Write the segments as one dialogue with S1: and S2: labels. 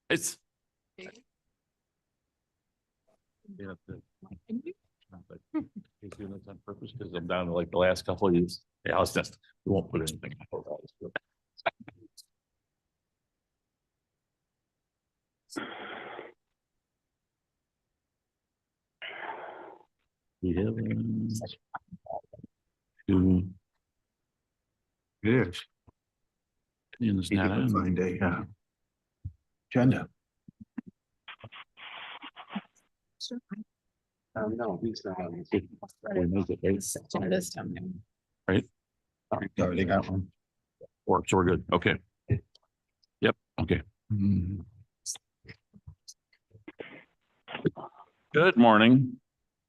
S1: It's he's doing this on purpose because I'm down to like the last couple of years. Yeah, it's just we won't put anything. We have two.
S2: It is.
S1: And it's
S2: You
S1: not
S2: can
S1: on.
S2: find a agenda.
S3: No, he's not on.
S1: We make it, right?
S4: Agenda's down there.
S1: Right?
S2: Already got one.
S1: Works, so we're good. Okay. Yep, okay. Good morning.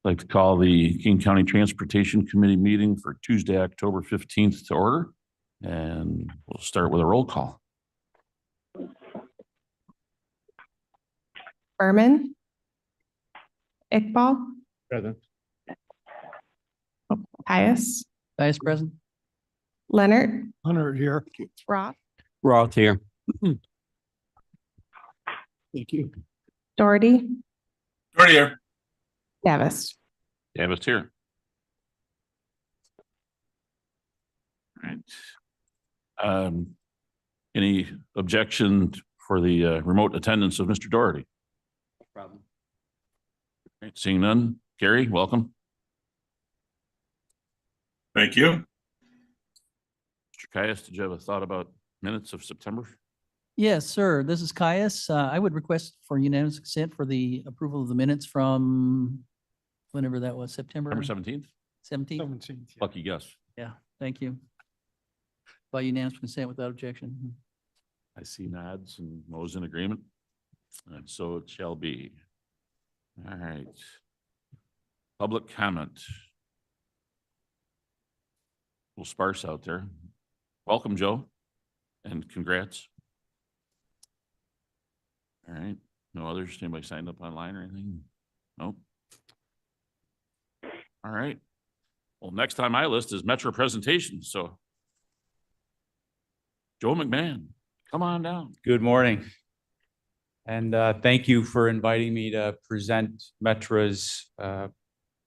S1: I'd like to call the King County Transportation Committee meeting for Tuesday, October 15th to order. And we'll start with a roll call.
S4: Berman. Iqbal.
S2: Present.
S4: Pius.
S5: Vice President.
S4: Leonard.
S2: Leonard here.
S4: Roth.
S5: Roth here.
S2: Thank you.
S4: Doherty.
S1: Right here.
S4: Davis.
S1: Davis here. All right. Any objection for the remote attendance of Mr. Doherty?
S5: No problem.
S1: All right, seeing none. Gary, welcome.
S6: Thank you.
S1: Mr. Caius, did you have a thought about minutes of September?
S5: Yes, sir. This is Caius. I would request for unanimous consent for the approval of the minutes from whenever that was, September
S1: September 17th?
S5: 17th.
S1: Lucky guess.
S5: Yeah, thank you. By unanimous consent without objection.
S1: I see nods and Mo's in agreement. And so it shall be. All right. Public comment. A little sparse out there. Welcome, Joe, and congrats. All right. No others? Anybody signed up online or anything? Nope. All right. Well, next on my list is Metro presentation. So Joe McMahon, come on down.
S7: Good morning. And thank you for inviting me to present Metra's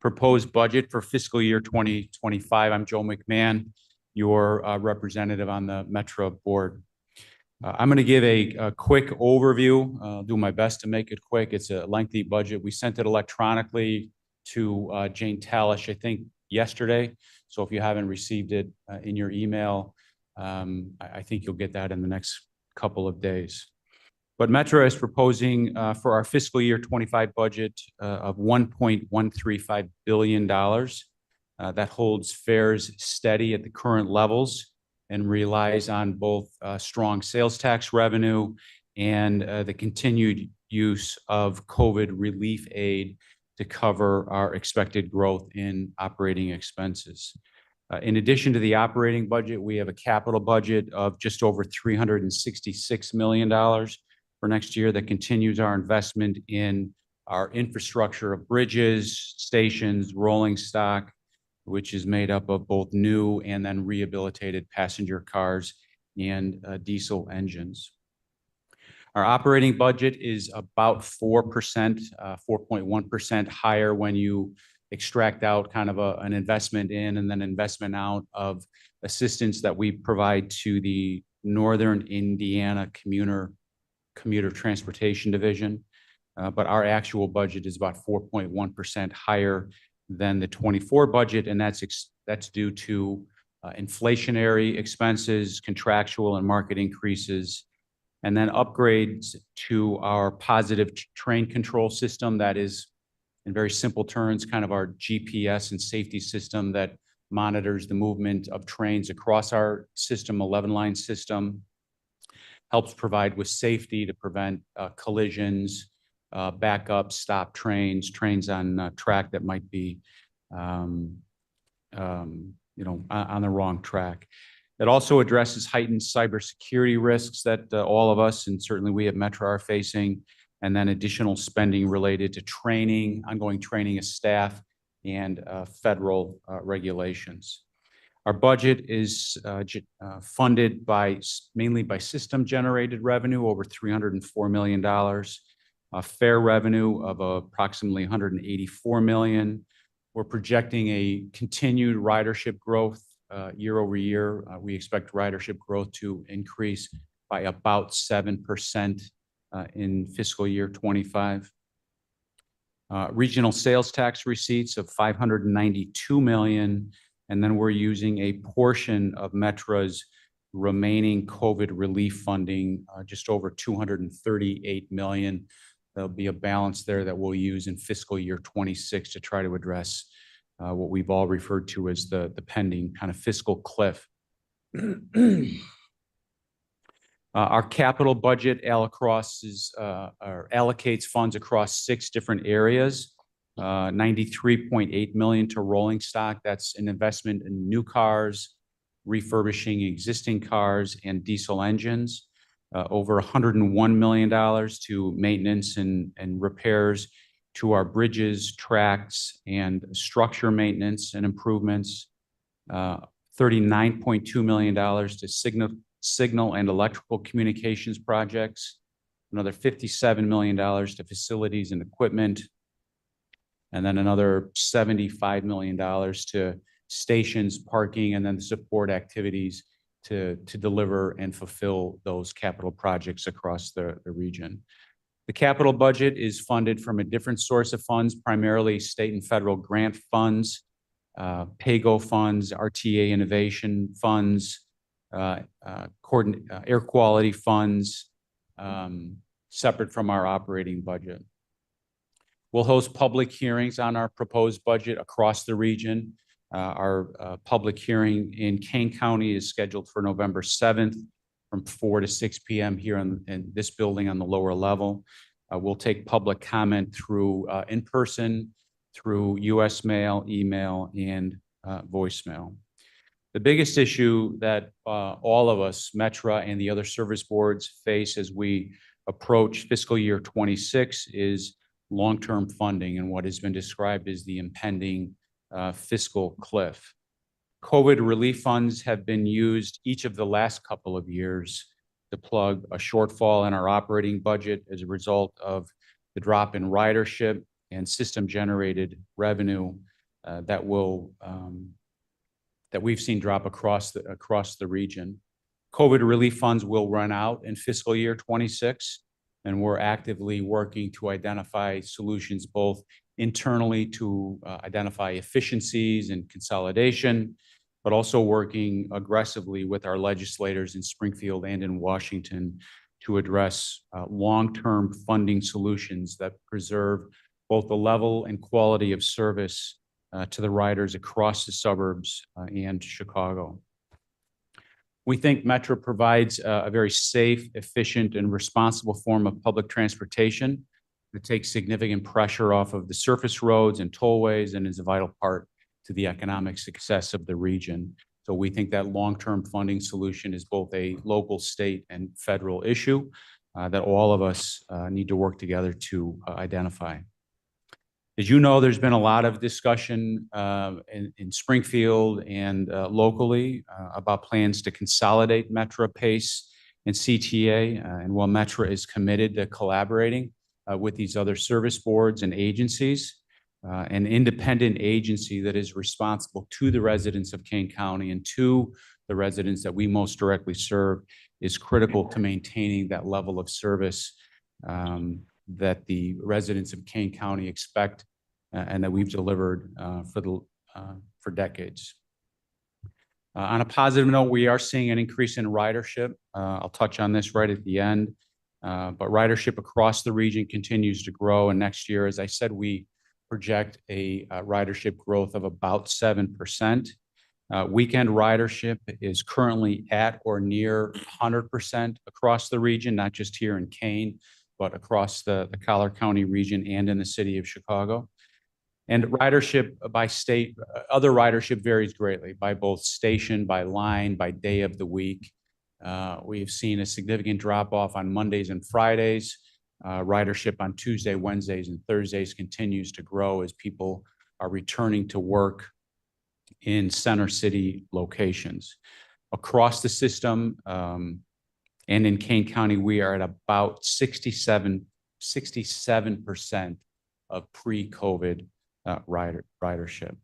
S7: proposed budget for fiscal year 2025. I'm Joe McMahon, your representative on the Metra board. I'm going to give a quick overview. I'll do my best to make it quick. It's a lengthy budget. We sent it electronically to Jane Talish, I think, yesterday. So if you haven't received it in your email, I think you'll get that in the next couple of days. But Metra is proposing for our fiscal year 25 budget of $1.135 billion. That holds fares steady at the current levels and relies on both strong sales tax revenue and the continued use of COVID relief aid to cover our expected growth in operating expenses. In addition to the operating budget, we have a capital budget of just over $366 million for next year that continues our investment in our infrastructure of bridges, stations, rolling stock, which is made up of both new and then rehabilitated passenger cars and diesel engines. Our operating budget is about 4%, 4.1% higher when you extract out kind of an investment in and then investment out of assistance that we provide to the Northern Indiana Commuter Transportation Division. But our actual budget is about 4.1% higher than the 24 budget, and that's due to inflationary expenses, contractual and market increases, and then upgrades to our positive train control system that is in very simple terms, kind of our GPS and safety system that monitors the movement of trains across our system, 11-line system, helps provide with safety to prevent collisions, backup, stop trains, trains on track that might be, on the wrong track. It also addresses heightened cybersecurity risks that all of us, and certainly we at Metra, are facing, and then additional spending related to training, ongoing training of staff, and federal regulations. Our budget is funded mainly by system-generated revenue, over $304 million, fair revenue of approximately $184 million. We're projecting a continued ridership growth year over year. We expect ridership growth to increase by about 7% in fiscal year 25. Regional sales tax receipts of $592 million, and then we're using a portion of Metra's remaining COVID relief funding, just over $238 million. There'll be a balance there that we'll use in fiscal year 26 to try to address what we've all referred to as the pending kind of fiscal cliff. Our capital budget allocates funds across 6 different areas. $93.8 million to rolling stock. That's an investment in new cars, refurbishing existing cars, and diesel engines. Over $101 million to maintenance and repairs to our bridges, tracks, and structure maintenance and improvements. $39.2 million to signal and electrical communications projects. Another $57 million to facilities and equipment. And then another $75 million to stations, parking, and then the support activities to deliver and fulfill those capital projects across the region. The capital budget is funded from a different source of funds, primarily state and federal grant funds, PAYGO funds, RTA innovation funds, air quality funds, separate from our operating budget. We'll host public hearings on our proposed budget across the region. Our public hearing in Kane County is scheduled for November 7th from 4 to 6 p.m. here in this building on the lower level. We'll take public comment through in person, through US mail, email, and voicemail. The biggest issue that all of us, Metra and the other service boards, face as we approach fiscal year 26 is long-term funding and what has been described as the impending fiscal cliff. COVID relief funds have been used each of the last couple of years to plug a shortfall in our operating budget as a result of the drop in ridership and system-generated revenue that we've seen drop across the region. COVID relief funds will run out in fiscal year 26, and we're actively working to identify solutions both internally to identify efficiencies and consolidation, but also working aggressively with our legislators in Springfield and in Washington to address long-term funding solutions that preserve both the level and quality of service to the riders across the suburbs and Chicago. We think Metra provides a very safe, efficient, and responsible form of public transportation that takes significant pressure off of the surface roads and tollways and is a vital part to the economic success of the region. So we think that long-term funding solution is both a local, state, and federal issue that all of us need to work together to identify. As you know, there's been a lot of discussion in Springfield and locally about plans to consolidate Metra, PACE, and CTA. And while Metra is committed to collaborating with these other service boards and agencies, an independent agency that is responsible to the residents of Kane County and to the residents that we most directly serve is critical to maintaining that level of service that the residents of Kane County expect and that we've delivered for decades. On a positive note, we are seeing an increase in ridership. I'll touch on this right at the end, but ridership across the region continues to grow. And next year, as I said, we project a ridership growth of about 7%. Weekend ridership is currently at or near 100% across the region, not just here in Kane, but across the Collier County region and in the city of Chicago. And ridership by state, other ridership varies greatly by both station, by line, by day of the week. We've seen a significant drop off on Mondays and Fridays. Ridership on Tuesday, Wednesdays, and Thursdays continues to grow as people are returning to work in center city locations. Across the system and in Kane County, we are at about 67% of pre-COVID ridership.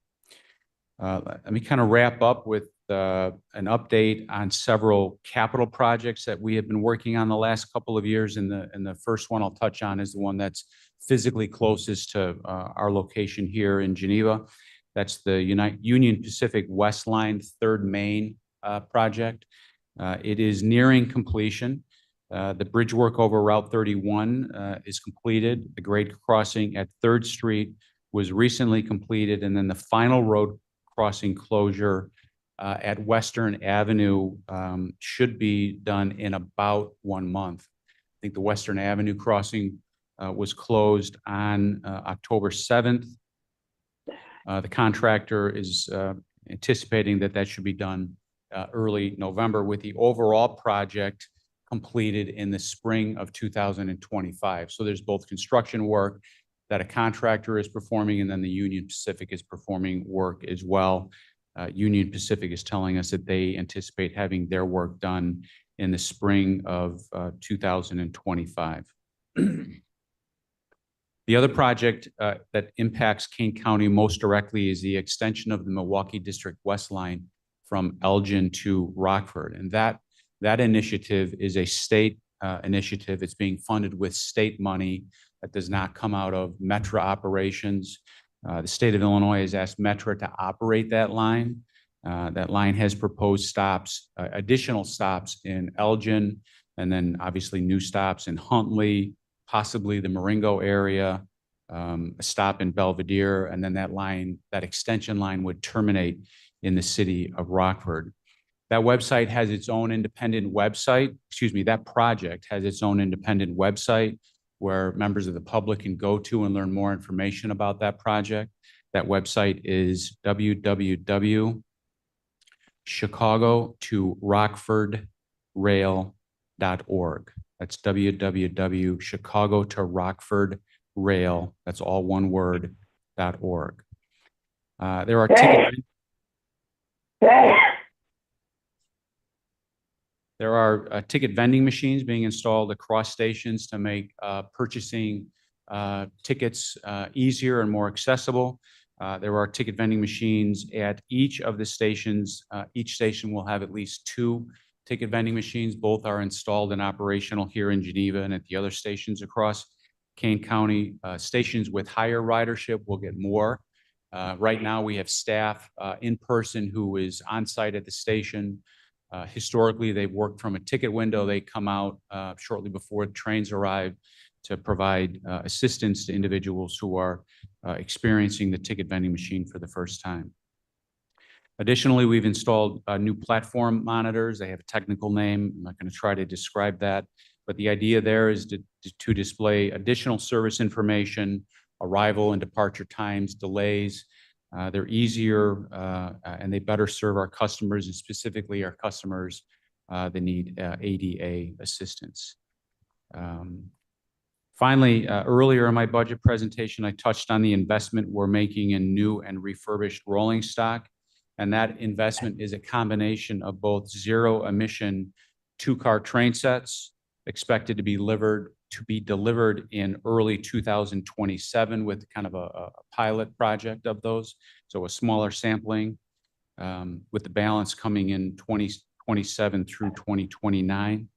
S7: Let me kind of wrap up with an update on several capital projects that we have been working on the last couple of years. And the first one I'll touch on is the one that's physically closest to our location here in Geneva. That's the Union Pacific West Line 3rd Main project. It is nearing completion. The bridge work over Route 31 is completed. The grade crossing at 3rd Street was recently completed, and then the final road crossing closure at Western Avenue should be done in about 1 month. I think the Western Avenue crossing was closed on October 7th. The contractor is anticipating that should be done early November, with the overall project completed in the spring of 2025. So there's both construction work that a contractor is performing, and then the Union Pacific is performing work as well. Union Pacific is telling us that they anticipate having their work done in the spring of 2025. The other project that impacts Kane County most directly is the extension of the Milwaukee District West Line from Elgin to Rockford. And that initiative is a state initiative. It's being funded with state money that does not come out of Metra operations. The state of Illinois has asked Metra to operate that line. That line has proposed stops, additional stops in Elgin, and then obviously new stops in Huntley, possibly the Marengo area, a stop in Belvedere, and then that extension line would terminate in the city of Rockford. That website has its own independent website. That project has its own independent website where members of the public can go to and learn more information about that project. That website is www.chicago-to-rockfordrail.org. That's www.chicago-to-rockfordrail, that's all one word, .org. There are ticket vending machines being installed across stations to make purchasing tickets easier and more accessible. There are ticket vending machines at each of the stations. Each station will have at least 2 ticket vending machines. Both are installed and operational here in Geneva and at the other stations across Kane County. Stations with higher ridership will get more. Right now, we have staff in person who is on site at the station. Historically, they've worked from a ticket window. They come out shortly before the trains arrive to provide assistance to individuals who are experiencing the ticket vending machine for the first time. Additionally, we've installed new platform monitors. They have a technical name. I'm not going to try to describe that, but the idea there is to display additional service information, arrival and departure times, delays. They're easier and they better serve our customers, and specifically our customers that need ADA assistance. Finally, earlier in my budget presentation, I touched on the investment we're making in new and refurbished rolling stock. And that investment is a combination of both zero-emission 2-car train sets expected to be delivered in early 2027 with kind of a pilot project of those. So a smaller sampling with the balance coming in 2027 through 2029.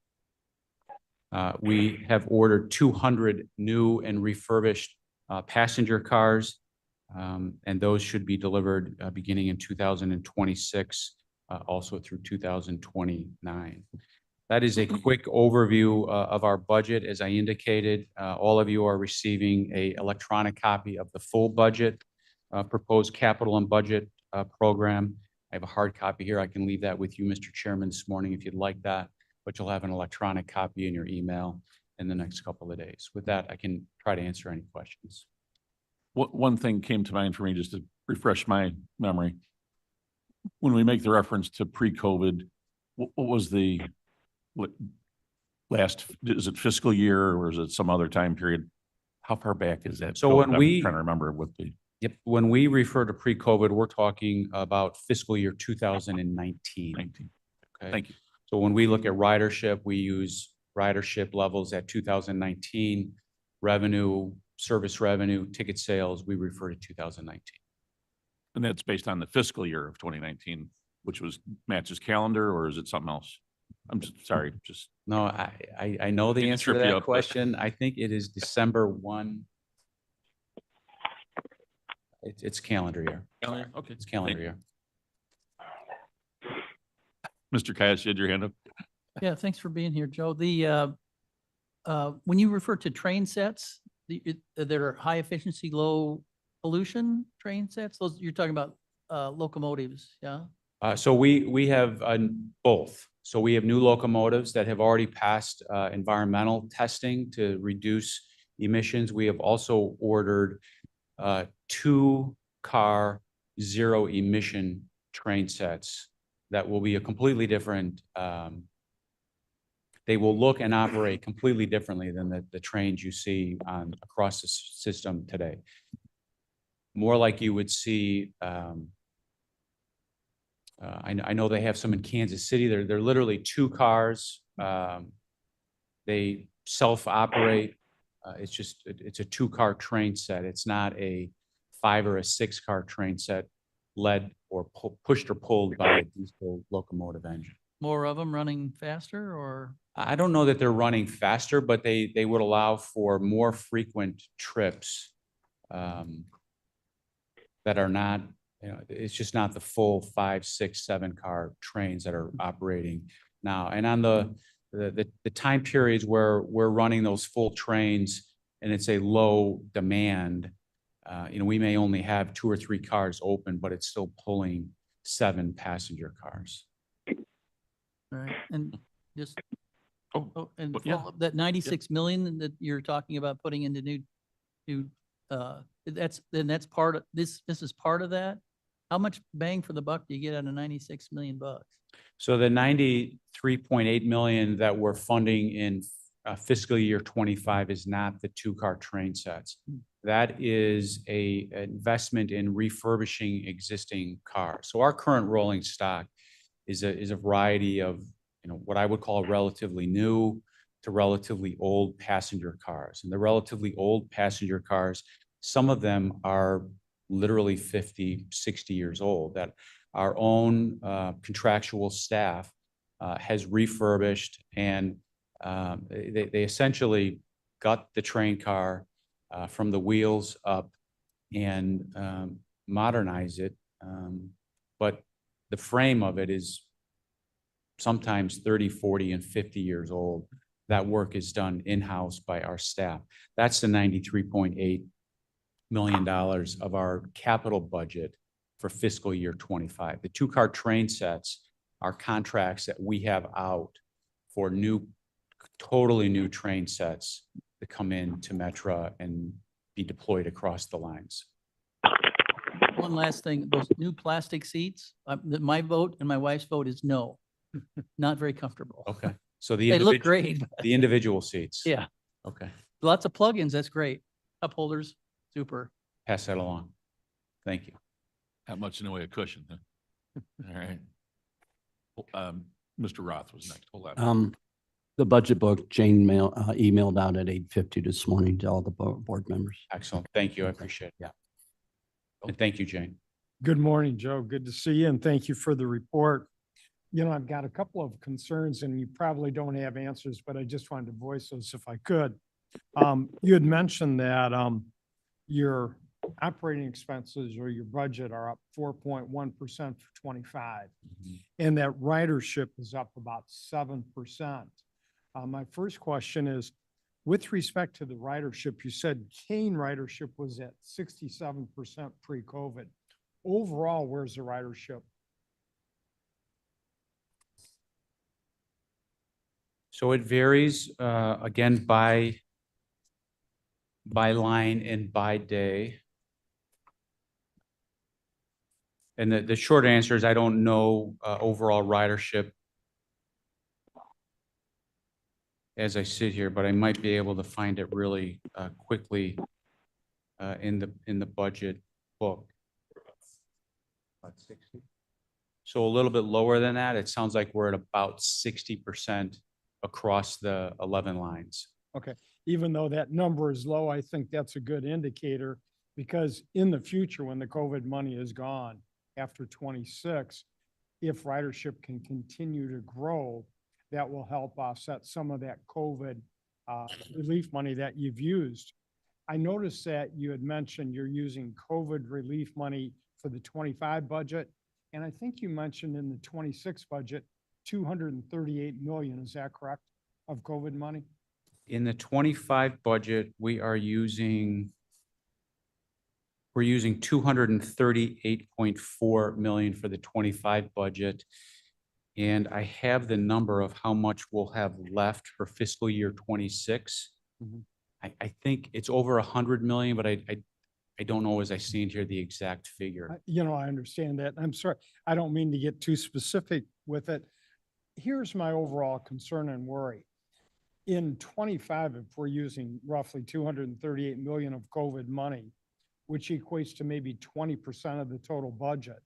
S7: We have ordered 200 new and refurbished passenger cars, and those should be delivered beginning in 2026, also through 2029. That is a quick overview of our budget. As I indicated, all of you are receiving a electronic copy of the full budget, proposed capital and budget program. I have a hard copy here. I can leave that with you, Mr. Chairman, this morning if you'd like that, but you'll have an electronic copy in your email in the next couple of days. With that, I can try to answer any questions.
S1: One thing came to mind for me, just to refresh my memory. When we make the reference to pre-COVID, what was the last, is it fiscal year or is it some other time period? How far back is that?
S7: So when
S1: I'm
S7: we-
S1: Trying to remember what the,
S7: Yep, when we refer to pre-COVID, we're talking about fiscal year 2019.
S1: 19.
S7: Okay?
S1: Thank you.
S7: So when we look at ridership, we use ridership levels at 2019, revenue, service revenue, ticket sales, we refer to 2019.
S1: And that's based on the fiscal year of 2019, which was matches calendar, or is it something else? I'm just sorry, just
S7: No, I know the
S1: Didn't
S7: answer to
S1: trip you
S7: that
S1: up, but-
S7: question. I think it is December 1. It's calendar year.
S1: okay.
S7: It's calendar year.
S1: Mr. Caius, you had your hand up?
S5: Yeah, thanks for being here, Joe. When you refer to train sets, that are high efficiency, low pollution train sets, those, you're talking about locomotives, yeah?
S7: So we have both. So we have new locomotives that have already passed environmental testing to reduce emissions. We have also ordered 2-car zero emission train sets that will be a completely different, they will look and operate completely differently than the trains you see across the system today. More like you would see, I know they have some in Kansas City. They're literally 2 cars. They self-operate. It's a 2-car train set. It's not a 5 or a 6-car train set led or pushed or pulled by a diesel locomotive engine.
S5: More of them running faster or?
S7: I don't know that they're running faster, but they would allow for more frequent trips that are not, it's just not the full 5, 6, 7-car trains that are operating now. And on the time periods where we're running those full trains and it's a low demand, we may only have 2 or 3 cars open, but it's still pulling 7 passenger cars.
S5: Right, and just, and
S1: but yeah.
S5: follow up, that 96 million that you're talking about putting into that's part of, this is part of that? How much bang for the buck do you get out of 96 million bucks?
S7: So the 93.8 million that we're funding in fiscal year 25 is not the 2-car train sets. That is an investment in refurbishing existing cars. So our current rolling stock is a variety of, what I would call relatively new to relatively old passenger cars. And the relatively old passenger cars, some of them are literally 50, 60 years old, that our own contractual staff has refurbished, and they essentially got the train car from the wheels up and modernize it. But the frame of it is sometimes 30, 40, and 50 years old. That work is done in-house by our staff. That's the $93.8 million of our capital budget for fiscal year 25. The 2-car train sets are contracts that we have out for totally new train sets to come in to Metra and be deployed across the lines.
S5: One last thing, those new plastic seats, my vote and my wife's vote is no. Not very comfortable.
S7: Okay, so the
S5: They look
S7: individual,
S5: great.
S7: the individual seats.
S5: Yeah,
S7: Okay,
S5: lots of plugins, that's great. Cup holders, super.
S7: pass that along. Thank you.
S1: Not much in the way of cushion, huh? All right. Mr. Roth was next. Hold on.
S3: The budget book, Jane emailed out at 8:50 this morning to all the board members.
S7: Excellent. Thank you. I appreciate it.
S3: Yeah.
S7: And thank you, Jane.
S2: Good morning, Joe. Good to see you and thank you for the report. I've got a couple of concerns and you probably don't have answers, but I just wanted to voice those if I could. You had mentioned that your operating expenses or your budget are up 4.1% for 25. And that ridership is up about 7%. My first question is, with respect to the ridership, you said Kane ridership was at 67% pre-COVID. Overall, where's the ridership?
S7: So it varies, again, by line and by day. And the short answer is I don't know, overall ridership as I sit here, but I might be able to find it really, quickly, in the budget book. About 60. So a little bit lower than that. It sounds like we're at about 60% across the 11 lines.
S2: Okay, even though that number is low, I think that's a good indicator because in the future, when the COVID money is gone after 26, if ridership can continue to grow, that will help offset some of that COVID relief money that you've used. I noticed that you had mentioned you're using COVID relief money for the 25 budget. And I think you mentioned in the 26 budget, 238 million, is that correct, of COVID money?
S7: In the 25 budget, we're using 238.4 million for the 25 budget. And I have the number of how much we'll have left for fiscal year 26.
S2: Mhm.
S7: I think it's over 100 million, but I don't know as I stand here the exact figure.
S2: You know, I understand that. I'm sorry, I don't mean to get too specific with it. Here's my overall concern and worry. In 25, if we're using roughly 238 million of COVID money, which equates to maybe 20% of the total budget.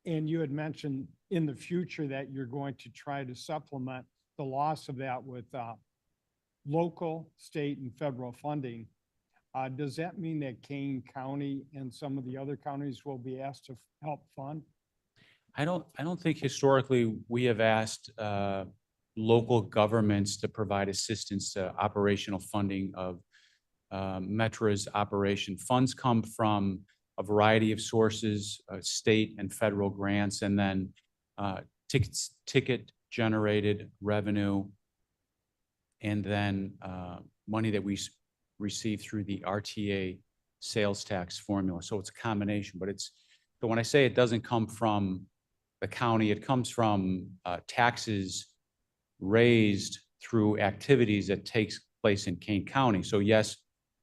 S2: And you had mentioned in the future that you're going to try to supplement the loss of that with local, state, and federal funding. Does that mean that Kane County and some of the other counties will be asked to help fund?
S7: I don't think historically we have asked local governments to provide assistance to operational funding of Metra's operation. Funds come from a variety of sources, state and federal grants, and then ticket generated revenue, and then money that we receive through the RTA sales tax formula. So it's a combination, but when I say it doesn't come from the county, it comes from taxes raised through activities that takes place in Kane County. So yes,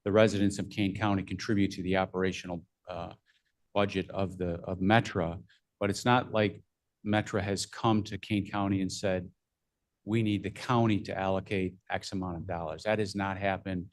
S7: the residents of Kane County contribute to the operational budget of Metra, but it's not like Metra has come to Kane County and said, we need the county to allocate X amount of dollars. That has not happened.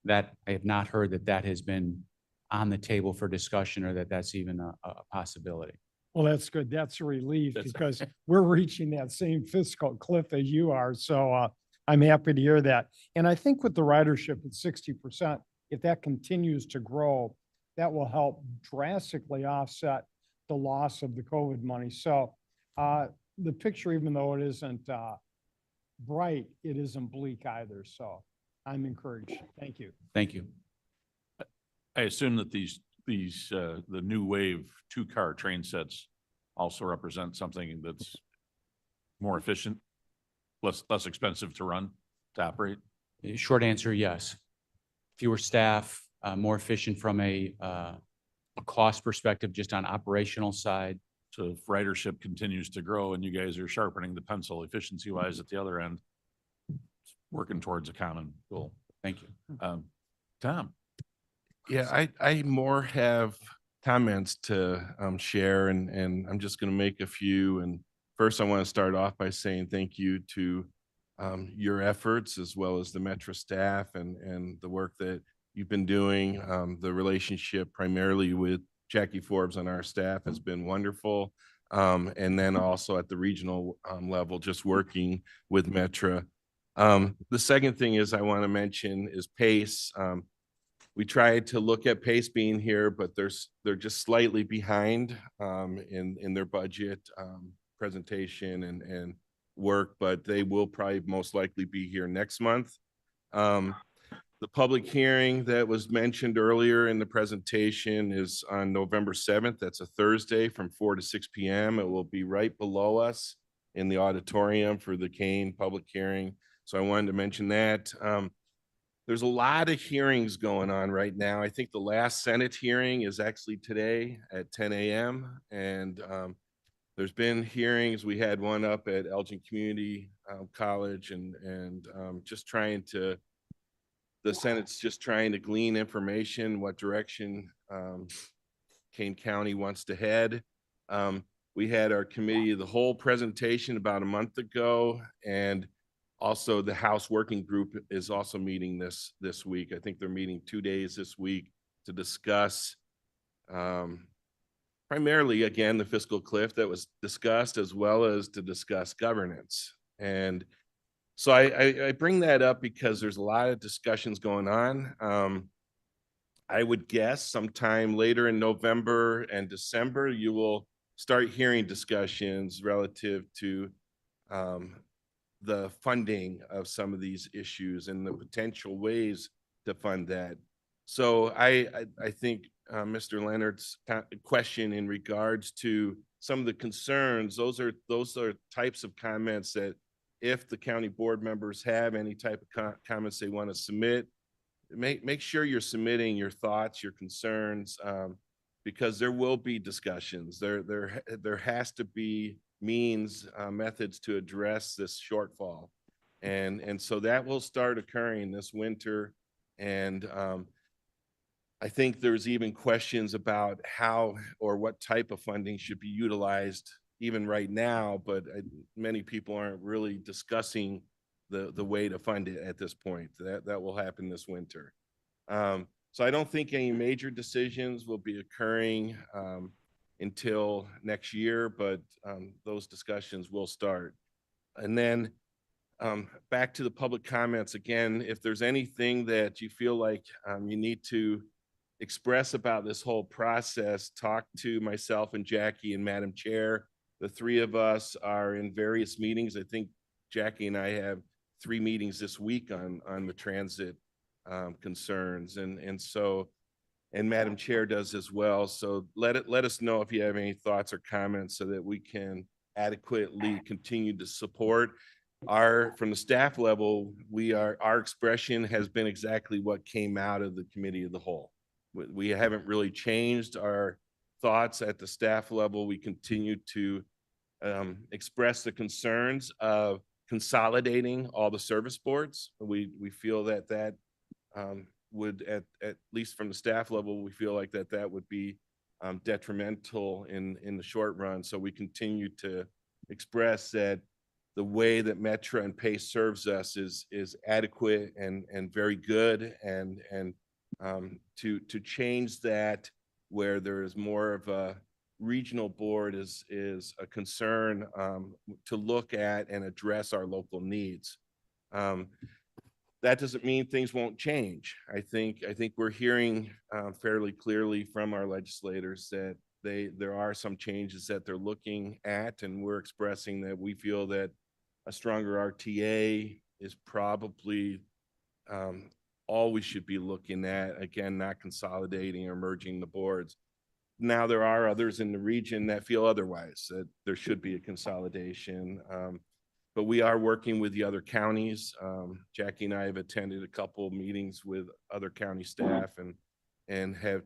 S7: That I have not heard that has been on the table for discussion or that's even a possibility.
S2: Well, that's good. That's a relief
S1: That's-
S2: because we're reaching that same fiscal cliff as you are. So I'm happy to hear that. And I think with the ridership at 60%, if that continues to grow, that will help drastically offset the loss of the COVID money. So the picture, even though it isn't bright, it isn't bleak either. So I'm encouraged. Thank you.
S7: Thank you.
S1: I assume that the new wave 2-car train sets also represent something that's more efficient, less expensive to run, to operate.
S7: Short answer, yes. Fewer staff, more efficient from a cost perspective, just on operational side.
S1: So if ridership continues to grow and you guys are sharpening the pencil efficiency wise at the other end, working towards a common goal.
S7: Thank you.
S1: Tom.
S6: Yeah, I more have comments to share and I'm just going to make a few. And first I want to start off by saying thank you to your efforts as well as the Metra staff and the work that you've been doing. The relationship primarily with Jackie Forbes on our staff has been wonderful. And then also at the regional level, just working with Metra. The second thing is I want to mention is PACE. We tried to look at PACE being here, but they're just slightly behind in their budget presentation and work, but they will probably most likely be here next month. The public hearing that was mentioned earlier in the presentation is on November 7th. That's a Thursday from 4 to 6 PM. It will be right below us in the auditorium for the Kane public hearing. So I wanted to mention that. There's a lot of hearings going on right now. I think the last Senate hearing is actually today at 10 AM. And there's been hearings. We had one up at Elgin Community College and just trying to, the Senate's just trying to glean information, what direction Kane County wants to head. We had our committee of the whole presentation about a month ago, and also the House Working Group is also meeting this week. I think they're meeting 2 days this week to discuss primarily, again, the fiscal cliff that was discussed, as well as to discuss governance. And so I bring that up because there's a lot of discussions going on. I would guess sometime later in November and December, you will start hearing discussions relative to the funding of some of these issues and the potential ways to fund that. So I think Mr. Leonard's question in regards to some of the concerns, those are types of comments that if the county board members have any type of comments they want to submit, make sure you're submitting your thoughts, your concerns, because there will be discussions. There has to be means, methods to address this shortfall. And so that will start occurring this winter. And I think there's even questions about how or what type of funding should be utilized even right now, but many people aren't really discussing the way to fund it at this point. That will happen this winter. So I don't think any major decisions will be occurring until next year, but those discussions will start. And then back to the public comments again, if there's anything that you feel like you need to express about this whole process, talk to myself and Jackie and Madam Chair. The three of us are in various meetings. I think Jackie and I have 3 meetings this week on the transit concerns. And so, and Madam Chair does as well. So let us know if you have any thoughts or comments so that we can adequately continue to support. From the staff level, our expression has been exactly what came out of the committee of the whole. We haven't really changed our thoughts at the staff level. We continue to express the concerns of consolidating all the service boards. We feel that would, at least from the staff level, we feel like that would be detrimental in the short run. So we continue to express that the way that Metra and PACE serves us is adequate and very good, and to change that where there is more of a regional board is a concern to look at and address our local needs. That doesn't mean things won't change. I think we're hearing fairly clearly from our legislators that there are some changes that they're looking at, and we're expressing that we feel that a stronger RTA is probably all we should be looking at. Again, not consolidating or merging the boards. Now, there are others in the region that feel otherwise, that there should be a consolidation. But we are working with the other counties. Jackie and I have attended a couple of meetings with other county staff and have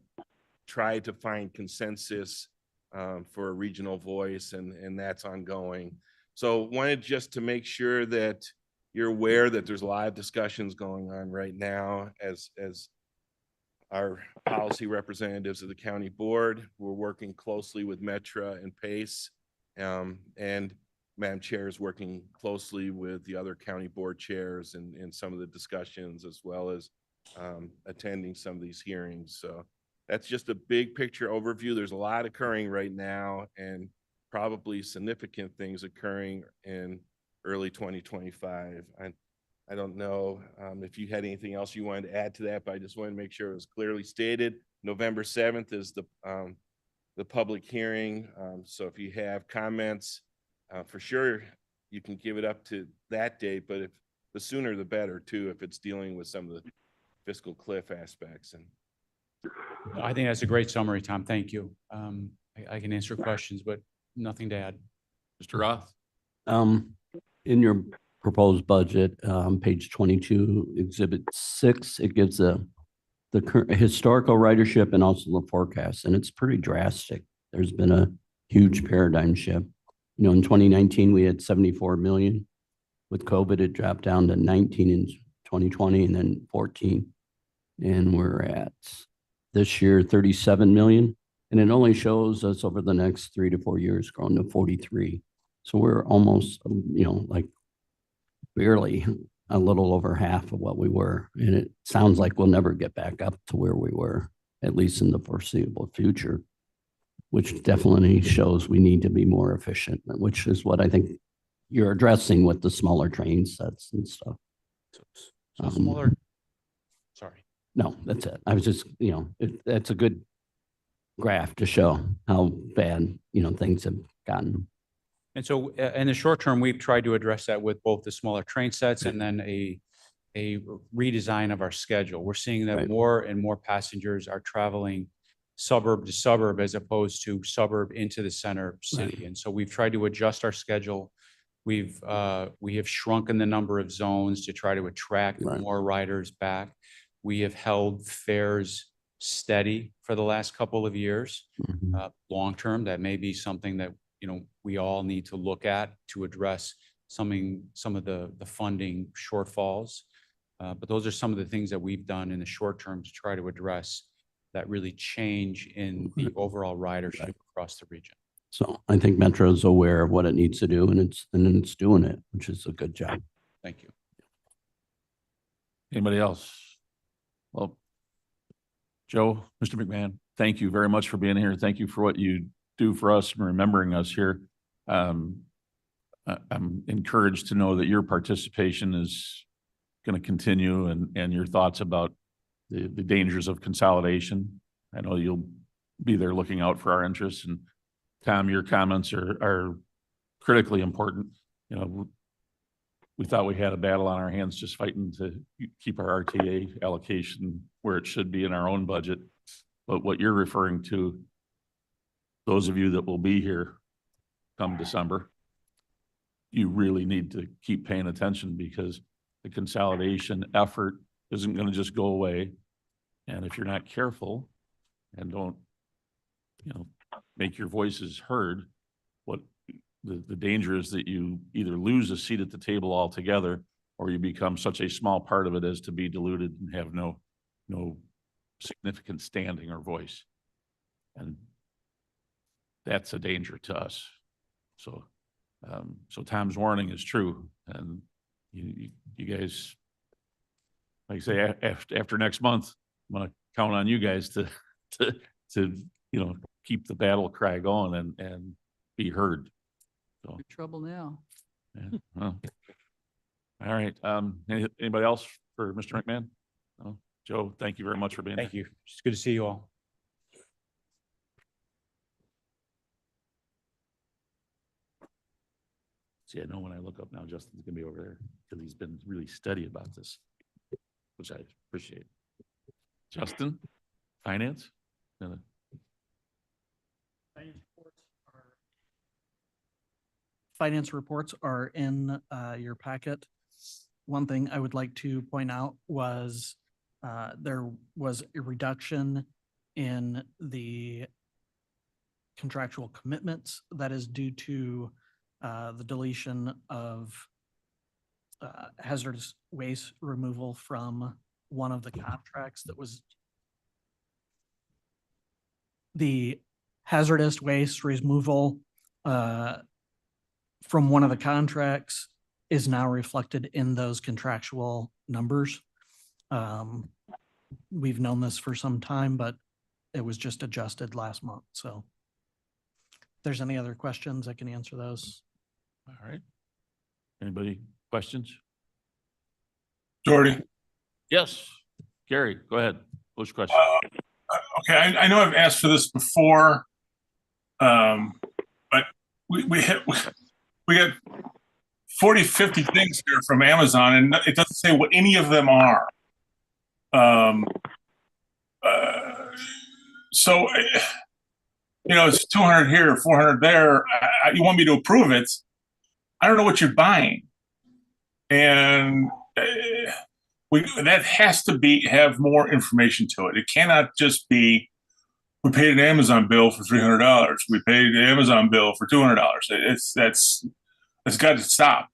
S6: tried to find consensus for a regional voice, and that's ongoing. So wanted just to make sure that you're aware that there's a lot of discussions going on right now as our policy representatives of the county board. We're working closely with Metra and PACE, and Madam Chair is working closely with the other county board chairs in some of the discussions, as well as attending some of these hearings. So that's just a big picture overview. There's a lot occurring right now, and probably significant things occurring in early 2025. I don't know if you had anything else you wanted to add to that, but I just wanted to make sure it was clearly stated. November 7th is the public hearing. So if you have comments, for sure you can give it up to that date, but if the sooner the better too, if it's dealing with some of the fiscal cliff aspects. And
S7: I think that's a great summary, Tom. Thank you. I can answer questions, but nothing to add.
S1: Mr. Roth?
S3: In your proposed budget, page 22, exhibit 6, it gives the current historical ridership and also the forecast, and it's pretty drastic. There's been a huge paradigm shift. You know, in 2019, we had 74 million. With COVID, it dropped down to 19 in 2020 and then 14. And we're at this year, 37 million. And it only shows us over the next 3 to 4 years growing to 43. So we're almost, you know, like barely a little over half of what we were. And it sounds like we'll never get back up to where we were, at least in the foreseeable future, which definitely shows we need to be more efficient, which is what I think you're addressing with the smaller train sets and stuff.
S7: So smaller, sorry.
S3: No, that's it. I was just, you know, that's a good graph to show how bad, you know, things have gotten.
S7: And so in the short term, we've tried to address that with both the smaller train sets and then a redesign of our schedule. We're seeing that
S3: Right.
S7: more and more passengers are traveling suburb to suburb as opposed to suburb into the center city. And so we've tried to adjust our schedule. We have shrunken the number of zones to try to attract
S3: Right.
S7: more riders back. We have held fares steady for the last couple of years.
S3: Mhm.
S7: Long term, that may be something that, you know, we all need to look at to address some of the funding shortfalls. But those are some of the things that we've done in the short term to try to address that really change in the overall ridership across the region.
S3: So I think Metro is aware of what it needs to do and it's doing it, which is a good job.
S7: Thank you.
S1: Anybody else? Well, Joe, Mr. McMahon, thank you very much for being here. Thank you for what you do for us and remembering us here. I'm encouraged to know that your participation is going to continue and your thoughts about the dangers of consolidation. I know you'll be there looking out for our interests. And Tom, your comments are critically important. You know, we thought we had a battle on our hands just fighting to keep our RTA allocation where it should be in our own budget. But what you're referring to, those of you that will be here come December, you really need to keep paying attention because the consolidation effort isn't going to just go away. And if you're not careful and don't, you know, make your voices heard, what the danger is that you either lose a seat at the table altogether or you become such a small part of it as to be diluted and have no significant standing or voice. And that's a danger to us. So, so Tom's warning is true. And you guys, like I say, after next month, I'm going to count on you guys to, you know, keep the battle cry going and be heard. So,
S5: In trouble now.
S1: yeah, well. All right. Anybody else for Mr. McMahon? No? Joe, thank you very much for being here.
S7: Thank you. It's good to see you all.
S1: See, I know when I look up now, Justin's gonna be over there because he's been really steady about this, which I appreciate. Justin, finance?
S8: Finance reports are in your packet. One thing I would like to point out was there was a reduction in the contractual commitments that is due to the deletion of hazardous waste removal from one of the contracts that was the hazardous waste removal from one of the contracts is now reflected in those contractual numbers. We've known this for some time, but it was just adjusted last month. So if there's any other questions, I can answer those.
S1: All right. Anybody questions?
S9: Doherty.
S1: Yes. Gary, go ahead. Push question.
S9: Okay, I know I've asked for this before, but we got 40, 50 things here from Amazon, and it doesn't say what any of them are. Um, so, it's 200 here, 400 there. You want me to approve it? I don't know what you're buying. And that has to have more information to it. It cannot just be, we paid an Amazon bill for $300. We paid an Amazon bill for $200. That's got to stop.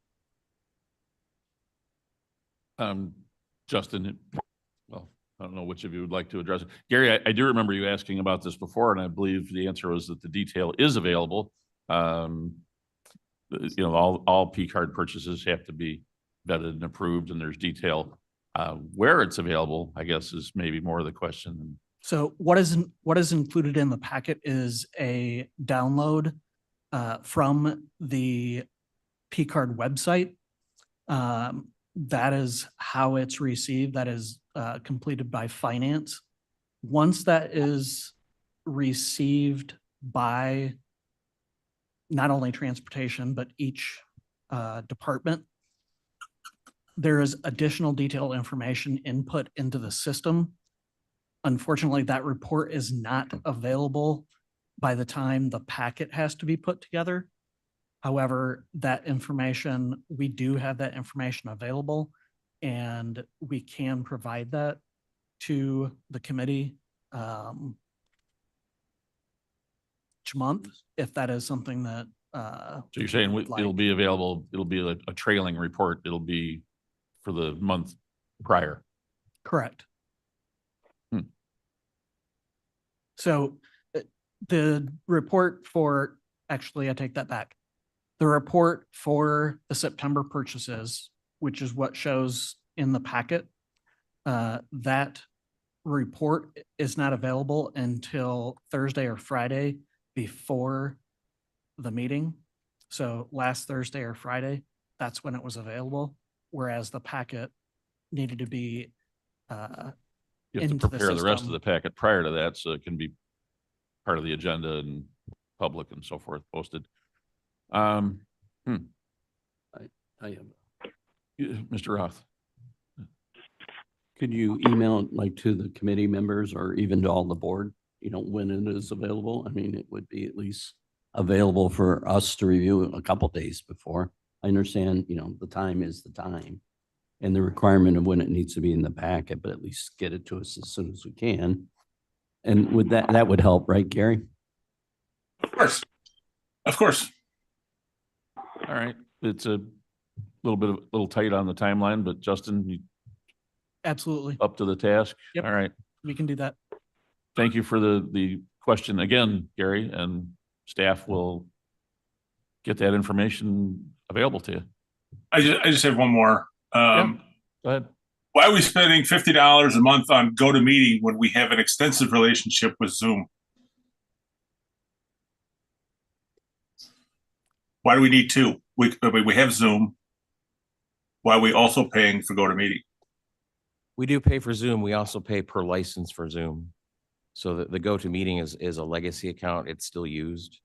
S1: Justin, well, I don't know which of you would like to address it. Gary, I do remember you asking about this before, and I believe the answer was that the detail is available. All P card purchases have to be vetted and approved, and there's detail. Where it's available, I guess, is maybe more of the question.
S8: So what is included in the packet is a download from the P-Card website. That is how it's received. That is completed by finance. Once that is received by not only transportation, but each department, there is additional detailed information input into the system. Unfortunately, that report is not available by the time the packet has to be put together. However, that information, we do have that information available, and we can provide that to the committee each month, if that is something that
S1: So you're saying it'll be available, it'll be a trailing report, it'll be for the month prior.
S8: correct. So the report for, actually, I take that back. The report for the September purchases, which is what shows in the packet, that report is not available until Thursday or Friday before the meeting. So last Thursday or Friday, that's when it was available, whereas the packet needed to be
S1: You have to
S8: into the
S1: prepare the rest of
S8: system.
S1: the packet prior to that, so it can be part of the agenda and public and so forth posted.
S3: I have,
S1: Mr. Roth.
S3: could you email like to the committee members or even to all the board, when it is available? I mean, it would be at least available for us to review a couple days before. I understand, the time is the time and the requirement of when it needs to be in the packet, but at least get it to us as soon as we can. And with that would help, right, Gary?
S9: Of course. Of course.
S1: All right, it's a little tight on the timeline, but Justin, you
S8: Absolutely.
S1: up to the task?
S8: Yep.
S1: All right,
S8: We can do that.
S1: thank you for the question again, Gary, and staff will get that information available to you.
S9: I just have one more.
S1: Go ahead.
S9: Why are we spending $50 a month on GoToMeeting when we have an extensive relationship with Zoom? Why do we need two? We have Zoom. Why are we also paying for GoToMeeting?
S10: We do pay for Zoom. We also pay per license for Zoom. So the GoToMeeting is a legacy account. It's still used.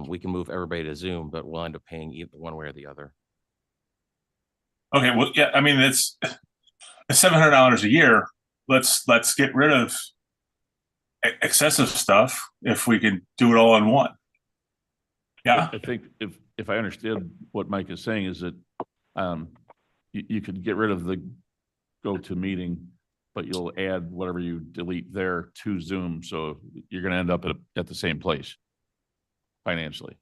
S10: We can move everybody to Zoom, but we'll end up paying either one way or the other.
S9: Okay, well, yeah, I mean, it's $700 a year. Let's get rid of excessive stuff if we can do it all in one. Yeah.
S1: I think if I understand what Mike is saying is that you could get rid of the GoToMeeting, but you'll add whatever you delete there to Zoom. So you're going to end up at the same place financially.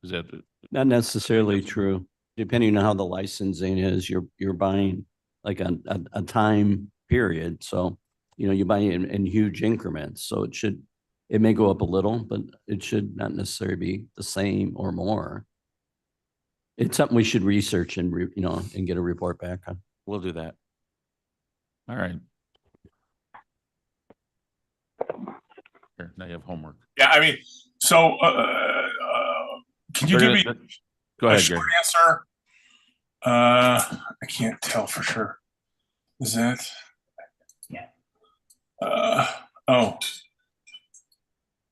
S1: Is that?
S3: Not necessarily true. Depending on how the licensing is, you're buying like a time period. So, you buy in huge increments. So it may go up a little, but it should not necessarily be the same or more. It's something we should research and, and get a report back on.
S10: We'll do that.
S1: All right. Here, now you have homework.
S9: Yeah, I mean, so can you give me
S1: Go
S9: a
S1: ahead,
S9: short
S1: Gary.
S9: answer? I can't tell for sure. Is that? Yeah. Oh.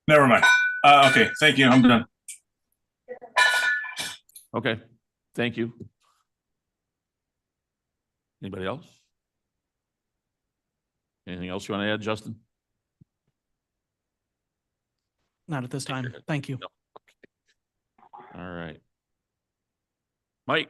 S9: Never mind. Okay, thank you. I'm done.
S1: Okay, thank you. Anybody else? Anything else you want to add, Justin?
S8: Not at this time. Thank you.
S1: All right. Mike?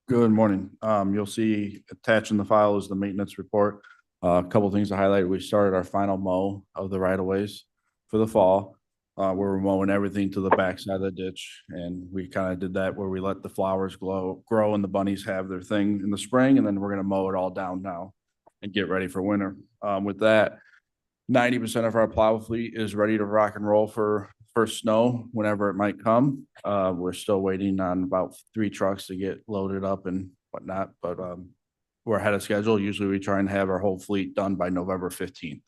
S11: Good morning. You'll see attached in the file is the maintenance report. A couple things to highlight. We started our final mow of the right of ways for the fall. We're mowing everything to the backside of the ditch, and we kind of did that where we let the flowers grow and the bunnies have their thing in the spring, and then we're gonna mow it all down now and get ready for winter. With that, 90% of our plow fleet is ready to rock and roll for snow whenever it might come. We're still waiting on about 3 trucks to get loaded up and whatnot, but we're ahead of schedule. Usually we try and have our whole fleet done by November 15th.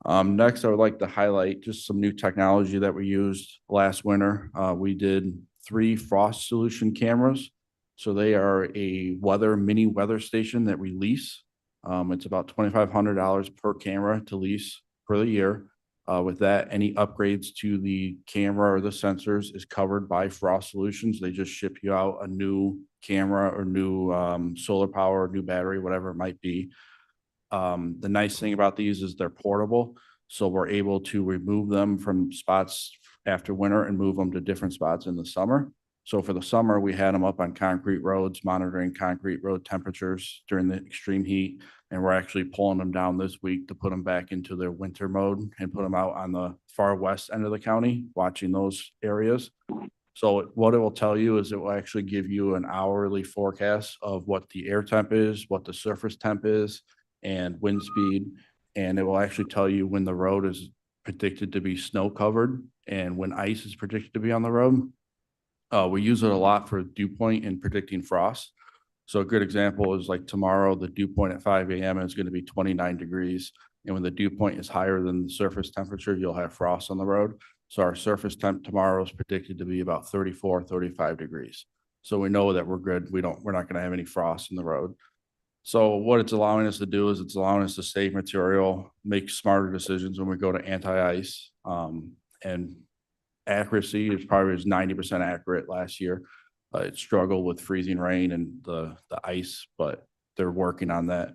S11: Next, I would like to highlight just some new technology that we used last winter. We did 3 frost solution cameras. So they are a mini weather station that we lease. It's about $2,500 per camera to lease for the year. With that, any upgrades to the camera or the sensors is covered by Frost Solutions. They just ship you out a new camera or new solar power, new battery, whatever it might be. The nice thing about these is they're portable, so we're able to remove them from spots after winter and move them to different spots in the summer. So for the summer, we had them up on concrete roads, monitoring concrete road temperatures during the extreme heat. And we're actually pulling them down this week to put them back into their winter mode and put them out on the far west end of the county, watching those areas. So what it will tell you is it will actually give you an hourly forecast of what the air temp is, what the surface temp is, and wind speed. And it will actually tell you when the road is predicted to be snow covered and when ice is predicted to be on the road. We use it a lot for dew point and predicting frost. So a good example is like tomorrow, the dew point at 5 a.m. is going to be 29 degrees. And when the dew point is higher than the surface temperature, you'll have frost on the road. So our surface temp tomorrow is predicted to be about 34, 35 degrees. So we know that we're good. We're not going to have any frost in the road. So what it's allowing us to do is it's allowing us to save material, make smarter decisions when we go to anti-ice. And accuracy is probably 90% accurate last year. It struggled with freezing rain and the ice, but they're working on that.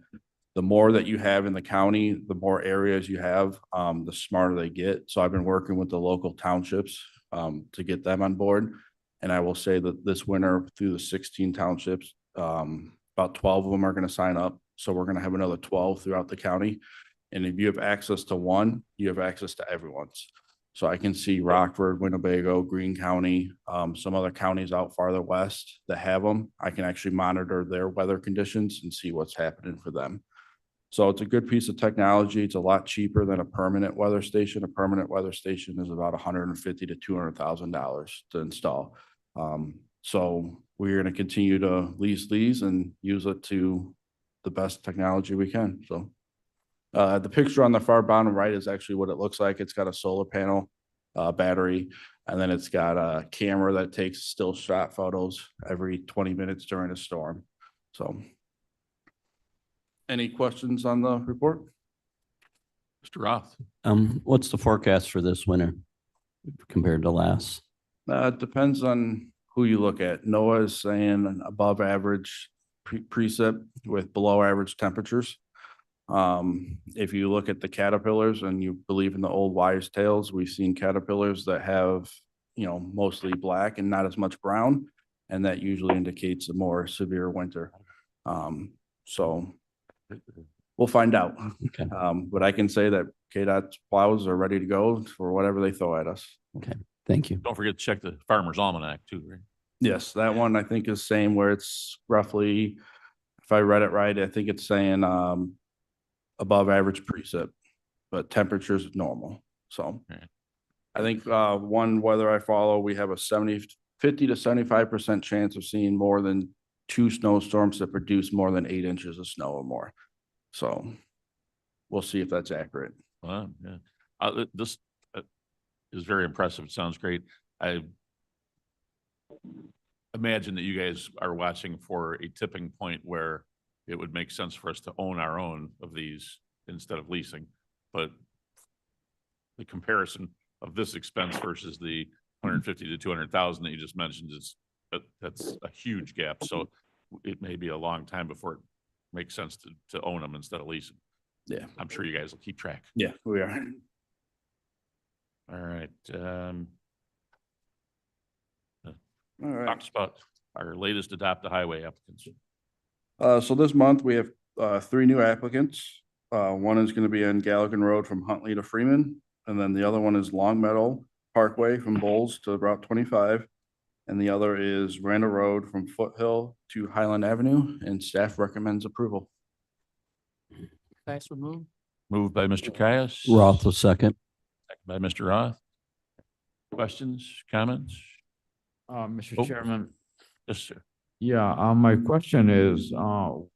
S11: The more that you have in the county, the more areas you have, the smarter they get. So I've been working with the local townships to get them on board. And I will say that this winter through the 16 townships, about 12 of them are going to sign up. So we're going to have another 12 throughout the county. And if you have access to one, you have access to everyone's. So I can see Rockford, Winnebago, Greene County, some other counties out farther west that have them. I can actually monitor their weather conditions and see what's happening for them. So it's a good piece of technology. It's a lot cheaper than a permanent weather station. A permanent weather station is about $150,000 to $200,000 to install. So we're going to continue to lease these and use it to the best technology we can. So the picture on the far bottom right is actually what it looks like. It's got a solar panel, battery, and then it's got a camera that takes still shot photos every 20 minutes during a storm. So any questions on the report?
S1: Mr. Roth?
S3: What's the forecast for this winter compared to last?
S11: It depends on who you look at. NOAA is saying an above average precip with below average temperatures. If you look at the caterpillars and you believe in the old wives' tales, we've seen caterpillars that have, mostly black and not as much brown, and that usually indicates a more severe winter. So we'll find out.
S3: Okay.
S11: But I can say that KDOT's plows are ready to go for whatever they throw at us.
S3: Okay. Thank you.
S1: Don't forget to check the Farmer's Almanac too, right?
S11: Yes, that one I think is same where it's roughly, if I read it right, I think it's saying above average precip, but temperatures normal. So
S1: Okay.
S11: I think one weather I follow, we have a 50 to 75% chance of seeing more than 2 snowstorms that produce more than 8 inches of snow or more. So we'll see if that's accurate.
S1: Well, yeah. This is very impressive. It sounds great. I imagine that you guys are watching for a tipping point where it would make sense for us to own our own of these instead of leasing. But the comparison of this expense versus the 150 to 200,000 that you just mentioned is that's a huge gap. So it may be a long time before it makes sense to own them instead of leasing.
S11: Yeah.
S1: I'm sure you guys will keep track.
S11: Yeah, we are.
S1: All right.
S11: All right.
S1: Talks about our latest Adopt a Highway applicants.
S11: So this month we have, three new applicants. One is gonna be on Galligan Road from Huntley to Freeman, and then the other one is Long Meadow Parkway from Bowles to Route 25. And the other is Randall Road from Foothill to Highland Avenue, and staff recommends approval.
S5: Caius would move.
S1: Moved by Mr. Caius.
S3: Roth will second.
S1: Second by Mr. Roth. Questions, comments? Oh.
S12: Mr. Chairman,
S1: Yes, sir.
S12: yeah, my question is,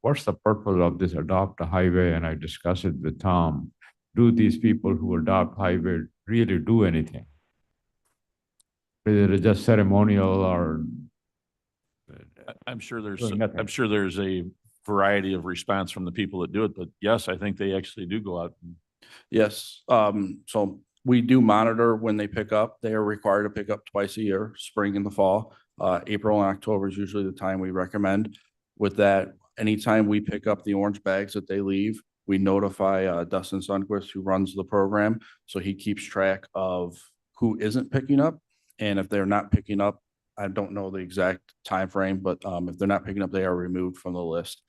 S12: what's the purpose of this adopt a highway? And I discussed it with Tom. Do these people who adopt highway really do anything? Is it just ceremonial or?
S1: I'm sure
S12: Doing nothing.
S1: I'm sure there's a variety of response from the people that do it, but yes, I think they actually do go out.
S11: Yes, so we do monitor when they pick up. They are required to pick up twice a year, spring and the fall. April and October is usually the time we recommend. With that, anytime we pick up the orange bags that they leave, we notify Dustin Sundquist, who runs the program. So he keeps track of who isn't picking up. And if they're not picking up, I don't know the exact time frame, but if they're not picking up, they are removed from the list.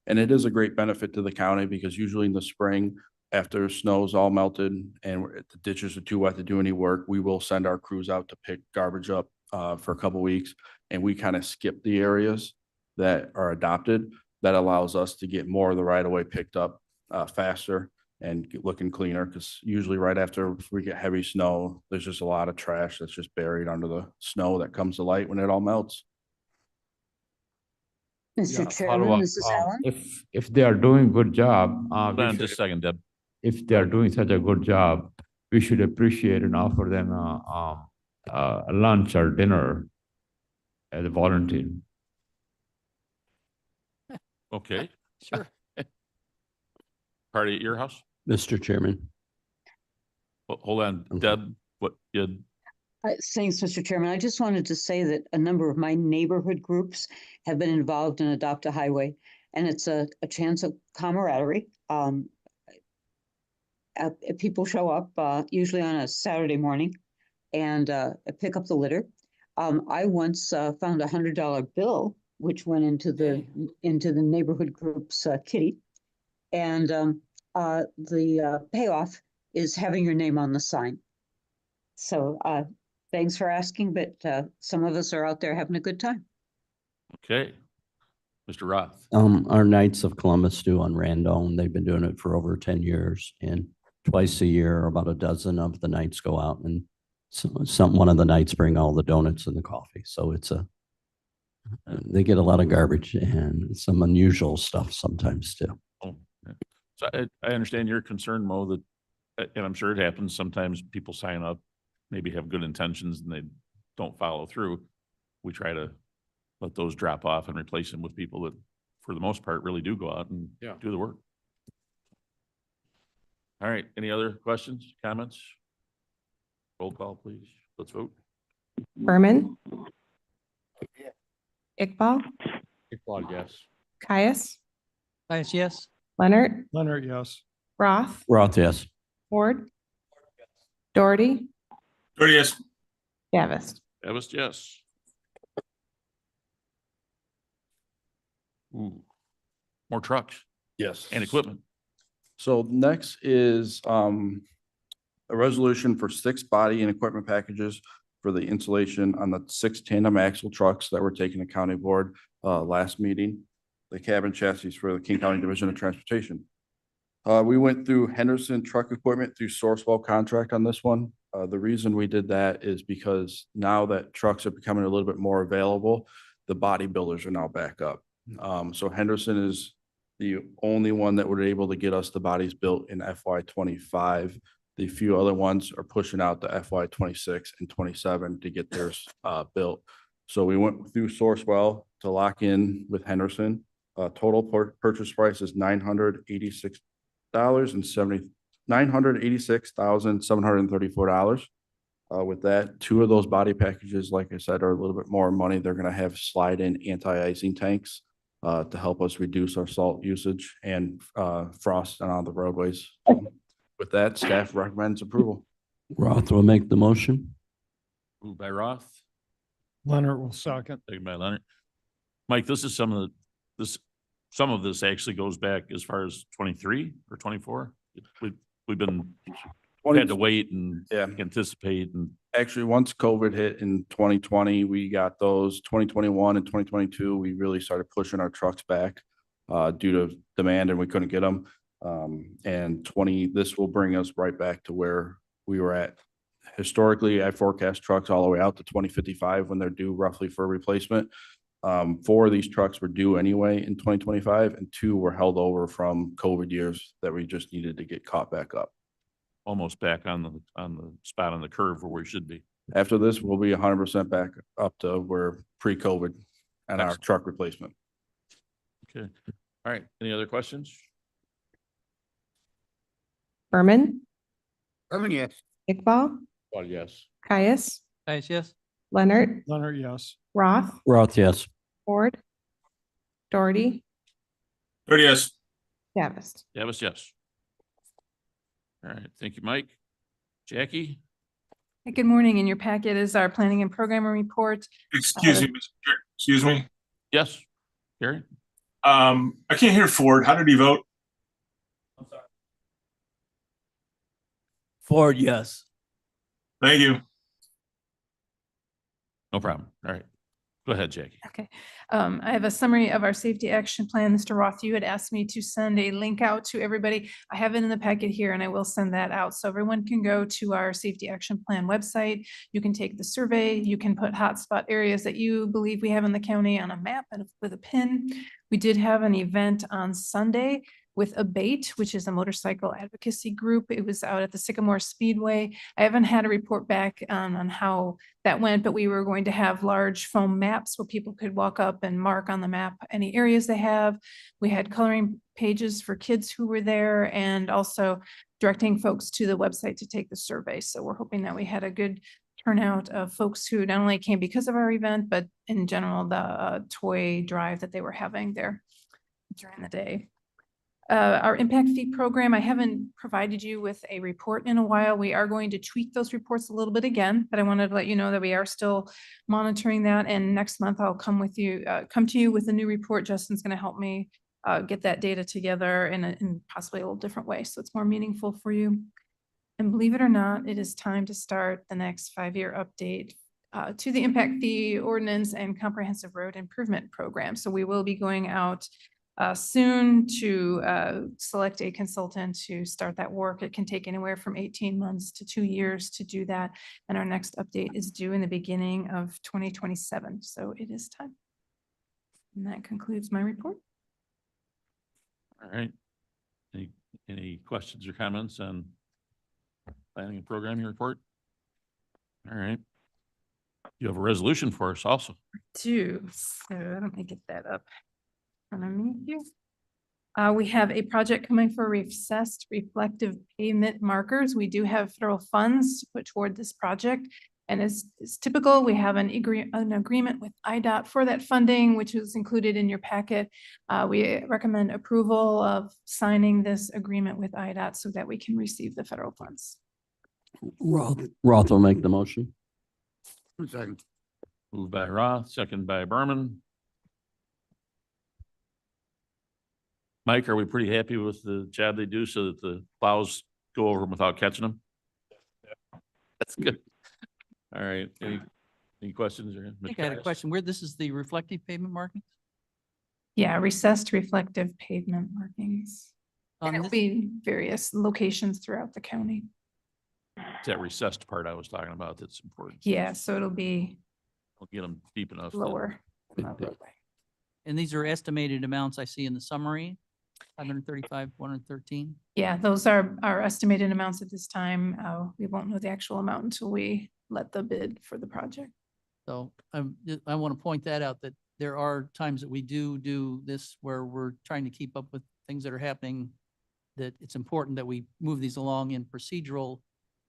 S11: And it is a great benefit to the county because usually in the spring, after snow's all melted and the ditches are too wet to do any work, we will send our crews out to pick garbage up for a couple weeks. And we kind of skip the areas that are adopted. That allows us to get more of the right of way picked up faster and looking cleaner, because usually right after we get heavy snow, there's just a lot of trash that's just buried under the snow that comes to light when it all melts.
S12: Yeah,
S13: Mr. Chairman,
S12: follow-up,
S13: this is Ellen.
S12: If they are doing good job,
S1: Hold
S12: we
S1: on
S12: should-
S1: just a second, Deb.
S12: if they are doing such a good job, we should appreciate and offer them a lunch or dinner as a volunteer.
S1: Okay.
S5: Sure.
S1: Party at your house?
S3: Mr. Chairman.
S1: Hold on,
S3: Okay.
S1: Deb, what, you,
S13: Thanks, Mr. Chairman. I just wanted to say that a number of my neighborhood groups have been involved in Adopt a Highway, and it's a chance of camaraderie. People show up usually on a Saturday morning and pick up the litter. I once found $100 bill which went into the neighborhood group's kitty, and the payoff is having your name on the sign. So thanks for asking, but some of us are out there having a good time.
S1: okay. Mr. Roth.
S3: Our Knights of Columbus do on Randone. They've been doing it for over 10 years, and twice a year, about a dozen of the Knights go out, and one of the Knights bring all the donuts and the coffee. So they get a lot of garbage and some unusual stuff sometimes too.
S1: Oh, yeah. So I understand your concern, Mo, that, and I'm sure it happens, sometimes people sign up, maybe have good intentions and they don't follow through. We try to let those drop off and replace them with people that, for the most part, really do go out and do the work. All right, any other questions, comments? Roll call, please. Let's vote.
S4: Berman. Iqbal,
S1: Iqbal, yes.
S4: Caius,
S5: Caius, yes.
S4: Leonard,
S2: Leonard, yes.
S4: Roth,
S3: Roth, yes.
S4: Ford, Doherty,
S9: Yes.
S4: Davis.
S1: Davis, yes. Ooh, more trucks
S11: Yes.
S1: and equipment.
S11: So next is a resolution for 6 body and equipment packages for the installation on the 6 tandem axle trucks that were taken to county board last meeting, the cabin chassis for the King County Division of Transportation. We went through Henderson Truck Equipment through Sourcewell contract on this one. The reason we did that is because now that trucks are becoming a little bit more available, the bodybuilders are now back up. So Henderson is the only one that were able to get us the bodies built in FY 25. The few other ones are pushing out to FY 26 and 27 to get theirs built. So we went through Sourcewell to lock in with Henderson. Total purchase price is $986,734. With that, 2 of those body packages, like I said, are a little bit more money. They're gonna have slide-in anti-icing tanks to help us reduce our salt usage and frost on the roadways. With that, staff recommends approval.
S3: Roth will make the motion.
S1: Moved by Roth,
S2: Leonard will second.
S1: second by Leonard. Mike, this is some of this actually goes back as far as 23 or 24. We've been, had to wait and
S11: Yeah.
S1: anticipate and
S11: Actually, once COVID hit in 2020, we got those 2021 and 2022, we really started pushing our trucks back due to demand and we couldn't get them. And this will bring us right back to where we were at. Historically, I forecast trucks all the way out to 2055 when they're due roughly for replacement. 4 of these trucks were due anyway in 2025 and 2 were held over from COVID years that we just needed to get caught back up.
S1: almost back on the spot on the curve where we should be.
S11: After this, we'll be 100% back up to where pre-COVID and our
S1: Excellent.
S11: truck replacement.
S1: Okay. All right. Any other questions?
S4: Berman,
S12: Yes.
S4: Iqbal,
S1: Well, yes.
S4: Caius,
S5: Guys, yes?
S4: Leonard,
S2: Leonard, yes.
S4: Roth,
S3: Roth, yes.
S4: Ford, Doherty,
S9: There it is.
S4: Davis.
S1: Davis, yes. All right. Thank you, Mike. Jackie?
S4: Hey, good morning. In your packet is our planning and programming report.
S9: Excuse me, Mr. Chair. Excuse me.
S1: Yes. Gary?
S9: I can't hear Ford. How did he vote?
S5: Ford, yes.
S9: Thank you.
S1: No problem. All right. Go ahead, Jackie.
S4: Okay. I have a summary of our safety action plan. Mr. Roth, you had asked me to send a link out to everybody. I have it in the packet here and I will send that out. So everyone can go to our safety action plan website. You can take the survey. You can put hotspot areas that you believe we have in the county on a map and with a pin. We did have an event on Sunday with Abate, which is a motorcycle advocacy group. It was out at the Sycamore Speedway. I haven't had a report back on how that went, but we were going to have large foam maps where people could walk up and mark on the map any areas they have. We had coloring pages for kids who were there and also directing folks to the website to take the survey. So we're hoping that we had a good turnout of folks who not only came because of our event, but in general, the toy drive that they were having there during the day. Our impact fee program, I haven't provided you with a report in a while. We are going to tweak those reports a little bit again, but I wanted to let you know that we are still monitoring that. And next month I'll come to you with a new report. Justin's going to help me get that data together in possibly a little different way. So it's more meaningful for you. And believe it or not, it is time to start the next 5-year update to the impact fee ordinance and comprehensive road improvement program. So we will be going out soon to select a consultant to start that work. It can take anywhere from 18 months to 2 years to do that. And our next update is due in the beginning of 2027. So it is time. And that concludes my report.
S1: All right. Any questions or comments on planning and programming report? All right. You have a resolution for us also.
S4: So let me get that up in front of me here. We have a project coming for recessed reflective pavement markers. We do have federal funds to put toward this project. And as is typical, we have an agreement with IDOT for that funding, which is included in your packet. We recommend approval of signing this agreement with IDOT so that we can receive the federal funds.
S3: Roth will make the motion.
S12: Second.
S1: Moved by Roth, second by Berman. Mike, are we pretty happy with the job they do so that the plows go over them without catching them? That's good. All right. Any questions? Or
S5: I think I had a question. Where this is the reflective pavement markings?
S4: Yeah, recessed reflective pavement markings.
S5: On
S4: And it'll
S5: this-
S4: be various locations throughout the county.
S1: It's that recessed part I was talking about that's important.
S4: Yeah, so it'll be
S1: We'll get them deep enough. that-
S4: lower. than the roadway.
S5: And these are estimated amounts I see in the summary, 535, 113.
S4: Yeah, those are our estimated amounts at this time. We won't know the actual amount until we let the bid for the project.
S5: So I want to point that out, that there are times that we do this where we're trying to keep up with things that are happening, that it's important that we move these along in procedural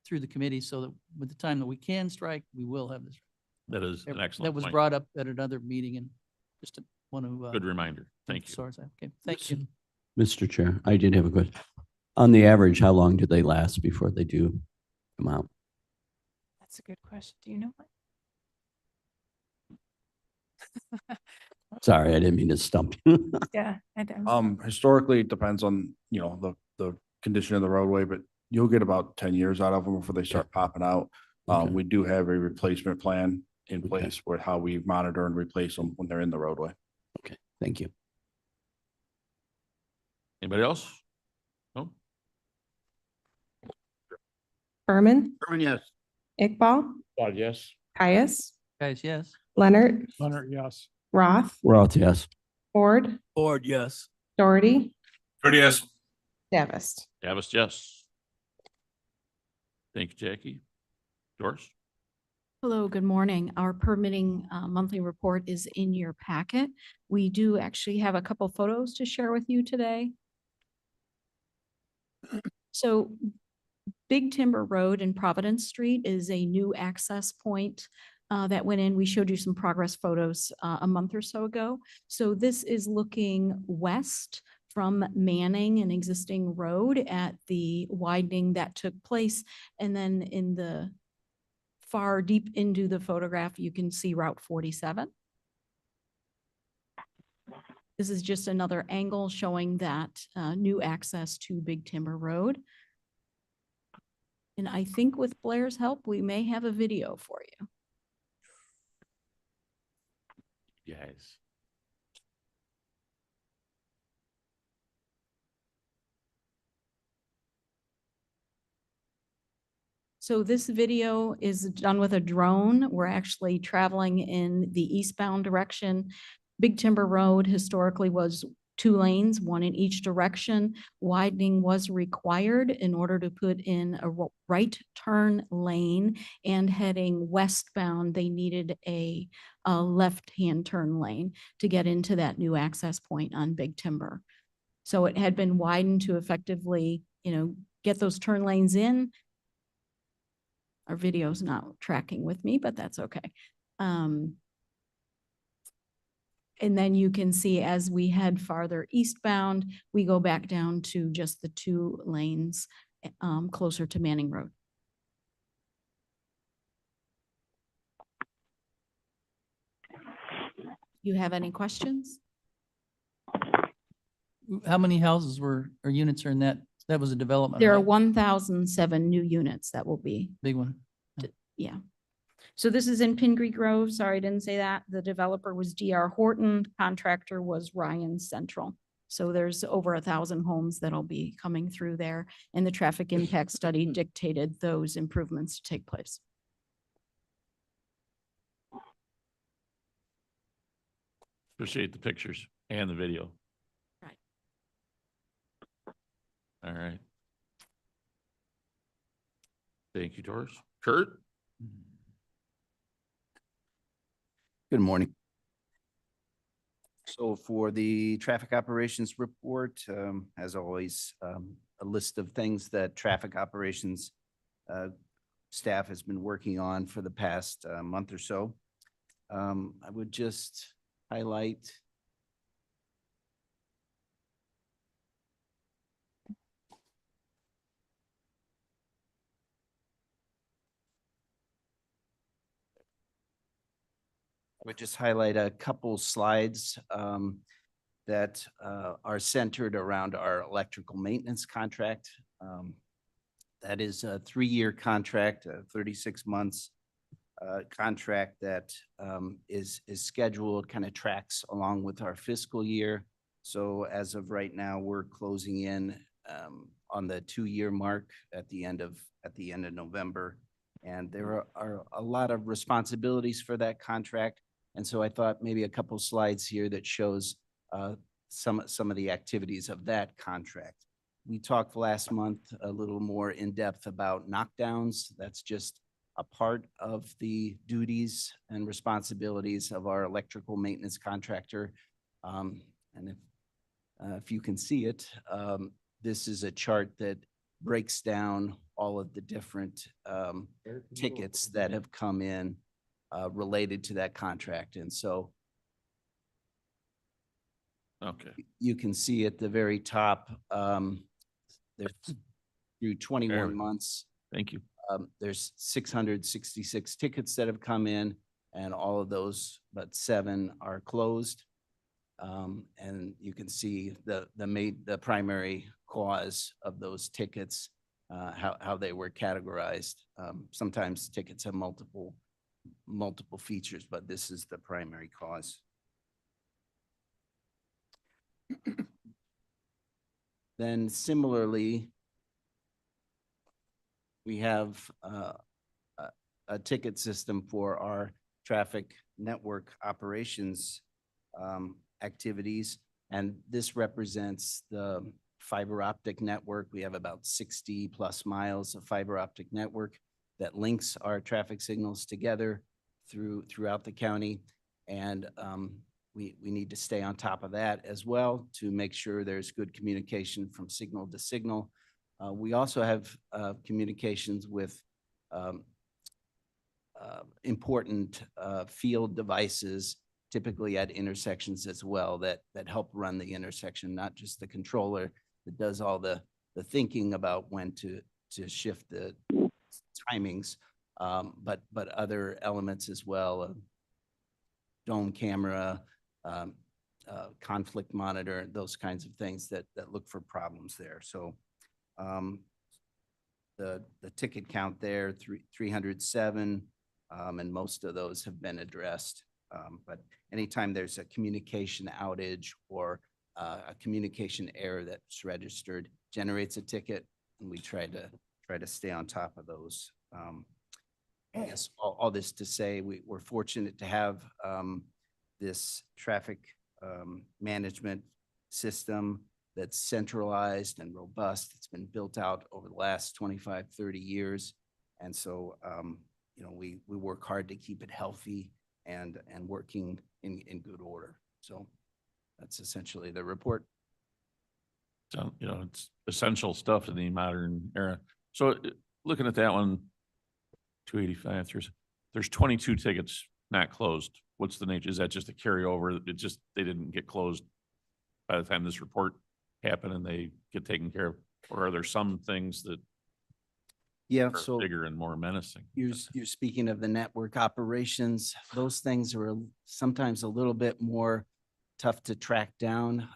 S5: through the committee so that with the time that we can strike, we will have this.
S1: That is an
S5: That
S1: excellent
S5: was
S1: point.
S5: brought up at another meeting and just want to.
S1: Good reminder. Thank you.
S5: emphasize that. Okay, thank you.
S3: Mr. Chair, I did have a question. On the average, how long do they last before they do come out?
S4: That's a good question. Do you know?
S3: Sorry, I didn't mean to stump you.
S4: Yeah, I don't.
S11: Historically, it depends on, you know, the condition of the roadway, but you'll get about 10 years out of them before they start popping out.
S3: Okay.
S11: We do have a replacement plan in
S3: Okay.
S11: place where how we monitor and replace them when they're in the roadway.
S3: Okay, thank you.
S1: Anybody else? No?
S14: Berman,
S11: Herman, yes.
S14: Iqbal,
S12: Yes.
S14: Caius,
S5: Guys, yes.
S14: Leonard,
S2: Leonard, yes.
S14: Roth,
S3: Roth, yes.
S14: Ford,
S5: Ford, yes.
S14: Doherty,
S9: Pretty yes.
S14: Davis.
S1: Davis, yes. Thank you, Jackie. Doris?
S15: Hello, good morning. Our permitting monthly report is in your packet. We do actually have a couple photos to share with you today. So Big Timber Road and Providence Street is a new access point that went in. We showed you some progress photos a month or so ago. So this is looking west from Manning, an existing road at the widening that took place. And then in the far deep into the photograph, you can see Route 47. This is just another angle showing that new access to Big Timber Road. And I think with Blair's help, we may have a video for you.
S1: Yes.
S15: So this video is done with a drone. We're actually traveling in the eastbound direction. Big Timber Road historically was 2 lanes, 1 in each direction. Widening was required in order to put in a right turn lane, and heading westbound, they needed a left-hand turn lane to get into that new access point on Big Timber. So it had been widened to effectively, get those turn lanes in. Our video's not tracking with me, but that's okay. And then you can see as we head farther eastbound, we go back down to just the 2 lanes closer to Manning Road. You have any questions?
S5: How many houses or units are in that? That was a development,
S15: There are
S5: right?
S15: 1,007 new units that will be,
S5: Big one.
S15: yeah. So this is in Pingree Grove. Sorry, I didn't say that. The developer was DR Horton, contractor was Ryan Central. So there's over 1,000 homes that'll be coming through there, and the traffic impact study dictated those improvements to take place.
S1: Appreciate the pictures and the video.
S15: Right.
S1: All right. Thank you, Doris. Kurt?
S16: Good morning. So for the traffic operations report, as always, a list of things that traffic operations staff has been working on for the past month or so. I would just highlight a couple slides that are centered around our electrical maintenance contract. That is a 3-year contract, 36 months contract that is scheduled, kind of tracks along with our fiscal year. So as of right now, we're closing in on the 2-year mark at the end of November. And there are a lot of responsibilities for that contract. And so I thought maybe a couple slides here that shows some of the activities of that contract. We talked last month a little more in depth about knockdowns. That's just a part of the duties and responsibilities of our electrical maintenance contractor. And if you can see it, this is a chart that breaks down all of the different tickets that have come in related to that contract. And so
S1: Okay.
S16: You can see at the very top, there's through
S1: There
S16: 21
S1: we go.
S16: months,
S1: Thank you.
S16: there's 666 tickets that have come in, and all of those, but 7 are closed. And you can see the primary cause of those tickets, how they were categorized. Sometimes tickets have multiple features, but this is the primary cause. Then similarly, we have a ticket system for our traffic network operations activities. And this represents the fiber optic network. We have about 60 plus miles of fiber optic network that links our traffic signals together throughout the county. And we need to stay on top of that as well to make sure there's good communication from signal to signal. We also have communications with important field devices, typically at intersections as well, that help run the intersection, not just the controller that does all the thinking about when to shift the timings, but other elements as well, dome camera, conflict monitor, those kinds of things that look for problems there. So the ticket count there, 307, and most of those have been addressed. But anytime there's a communication outage or a communication error that's registered, generates a ticket, and we try to stay on top of those. I guess all this to say, we're fortunate to have this traffic management system that's centralized and robust. It's been built out over the last 25, 30 years. And so, you know, we work hard to keep it healthy and working in good order. So that's essentially the report.
S1: So, you know, it's essential stuff in the modern era. So looking at that one, 285, there's 22 tickets not closed. What's the nature? Is that just a carryover? They didn't get closed by the time this report happened and they get taken care of? Or are there some things that
S16: Yeah,
S1: are
S16: so
S1: bigger and more menacing?
S16: you're speaking of the network operations. Those things are sometimes a little bit more tough to track down.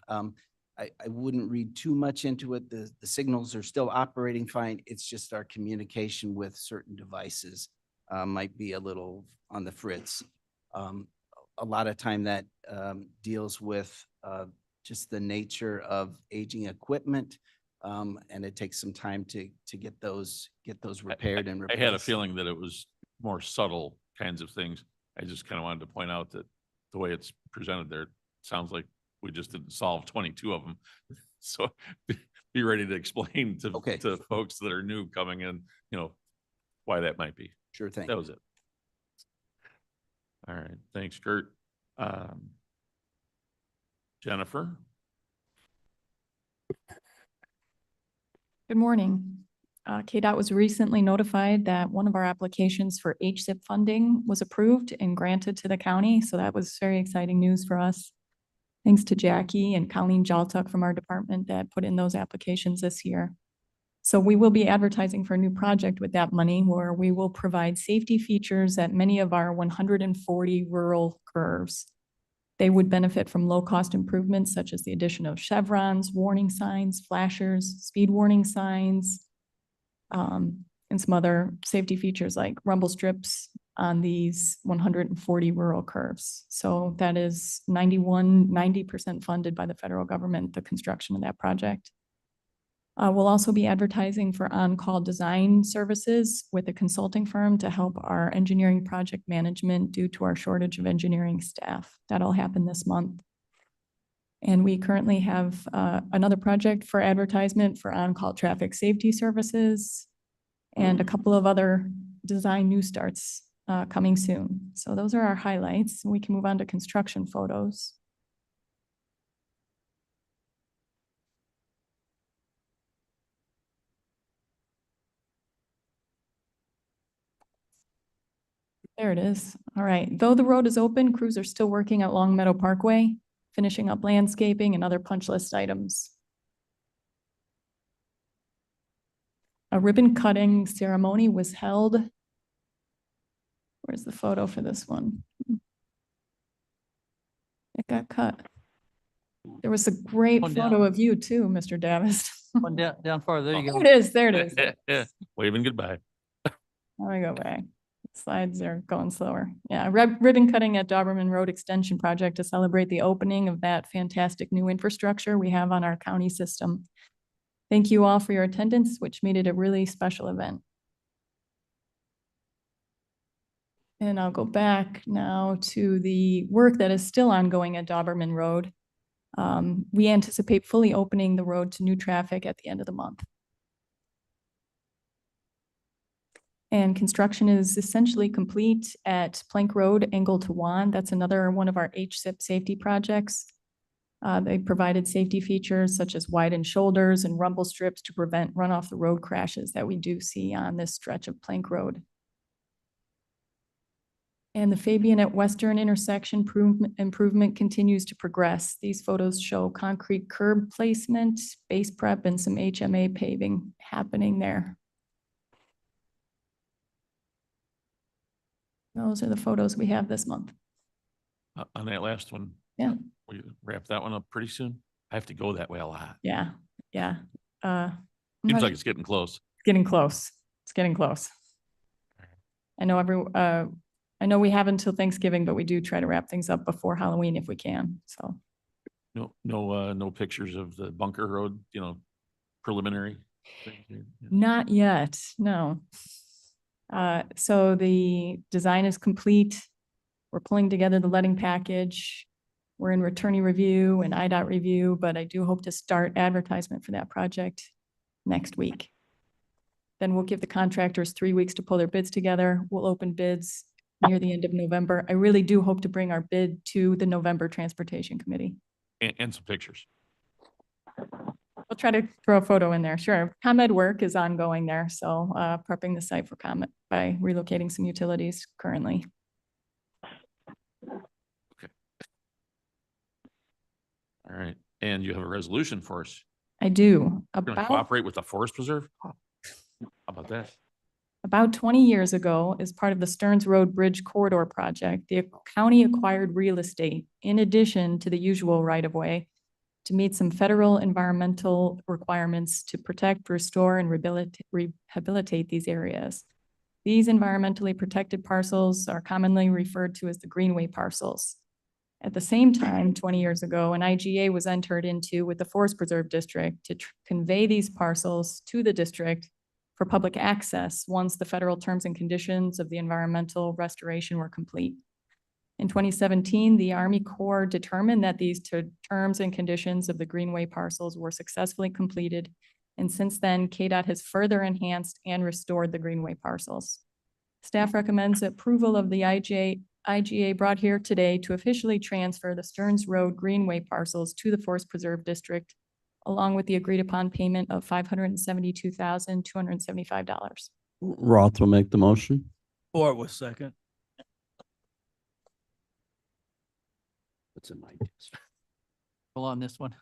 S16: I wouldn't read too much into it. The signals are still operating fine. It's just our communication with certain devices might be a little on the fritz. A lot of time that deals with just the nature of aging equipment, and it takes some time to get those repaired and
S1: I
S16: replaced.
S1: had a feeling that it was more subtle kinds of things. I just kind of wanted to point out that the way it's presented there, sounds like we just didn't solve 22 of them. So be ready to explain to folks that are new coming in, you know, why that might be.
S16: Sure thing.
S1: That was it. All right. Thanks, Kurt. Jennifer?
S17: Good morning. KDOT was recently notified that one of our applications for HSIP funding was approved and granted to the county. So that was very exciting news for us. Thanks to Jackie and Colleen Jaltuk from our department that put in those applications this year. So we will be advertising for a new project with that money where we will provide safety features at many of our 140 rural curves. They would benefit from low-cost improvements such as the addition of chevrons, warning signs, flashers, speed warning signs, and some other safety features like rumble strips on these 140 rural curves. So that is 90% funded by the federal government, the construction of that project. We'll also be advertising for on-call design services with a consulting firm to help our engineering project management due to our shortage of engineering staff. That'll happen this month. And we currently have another project for advertisement for on-call traffic safety services and a couple of other design new starts coming soon. So those are our highlights. We can move on to construction photos. There it is. All right. Though the road is open, crews are still working at Long Meadow Parkway. finishing up landscaping and other punch list items. A ribbon cutting ceremony was held. Where's the photo for this one? It got cut. There was a great
S5: One
S17: photo
S5: down.
S17: of you too, Mr. Davis.
S5: One down farther, there you
S17: There
S5: go.
S17: it is, there it is.
S1: Waving goodbye.
S17: Let me go back. Slides are going slower. Yeah, ribbon cutting at Doberman Road Extension Project to celebrate the opening of that fantastic new infrastructure we have on our county system. Thank you all for your attendance, which made it a really special event. And I'll go back now to the work that is still ongoing at Doberman Road. We anticipate fully opening the road to new traffic at the end of the month. And construction is essentially complete at Plank Road, Angle to Juan. That's another one of our HSIP safety projects. They provided safety features such as widened shoulders and rumble strips to prevent run off the road crashes that we do see on this stretch of Plank Road. And the Fabian at Western intersection improvement continues to progress. These photos show concrete curb placement, base prep, and some HMA paving happening there. Those are the photos we have this month.
S1: On that last one.
S17: Yeah.
S1: We wrap that one up pretty soon. I have to go that way a lot.
S17: Yeah, yeah. I'm
S1: Seems
S17: not-
S1: like it's getting close.
S17: Getting close. It's getting close. I know I know we have until Thanksgiving, but we do try to wrap things up before Halloween if we can, so.
S1: No pictures of the Bunker Road, preliminary. thing here? Yeah.
S17: Not yet, no. So the design is complete. We're pulling together the letting package. We're in attorney review and IDOT review, but I do hope to start advertisement for that project next week. Then we'll give the contractors 3 weeks to pull their bids together. We'll open bids near the end of November. I really do hope to bring our bid to the November Transportation Committee.
S1: And some pictures.
S17: We'll try to throw a photo in there, sure. ComEd work is ongoing there, so prepping the site for ComEd by relocating some utilities currently.
S1: All right. And you have a resolution for us.
S17: I do.
S1: You're gonna cooperate with the Forest Preserve? How about that?
S17: About 20 years ago, as part of the Stearns Road Bridge Corridor Project, the county acquired real estate in addition to the usual right-of-way to meet some federal environmental requirements to protect, restore, and rehabilitate these areas. These environmentally protected parcels are commonly referred to as the Greenway parcels. At the same time, 20 years ago, an IGA was entered into with the Forest Preserve District to convey these parcels to the district for public access once the federal terms and conditions of the environmental restoration were complete. In 2017, the Army Corps determined that these terms and conditions of the Greenway parcels were successfully completed. And since then, KDOT has further enhanced and restored the Greenway parcels. Staff recommends approval of the IGA brought here today to officially transfer the Stearns Road Greenway parcels to the Forest Preserve District, along with the agreed upon payment of $572,275.
S3: Roth will make the motion.
S5: Or was second.
S3: What's in my desk?
S5: Well, on this one.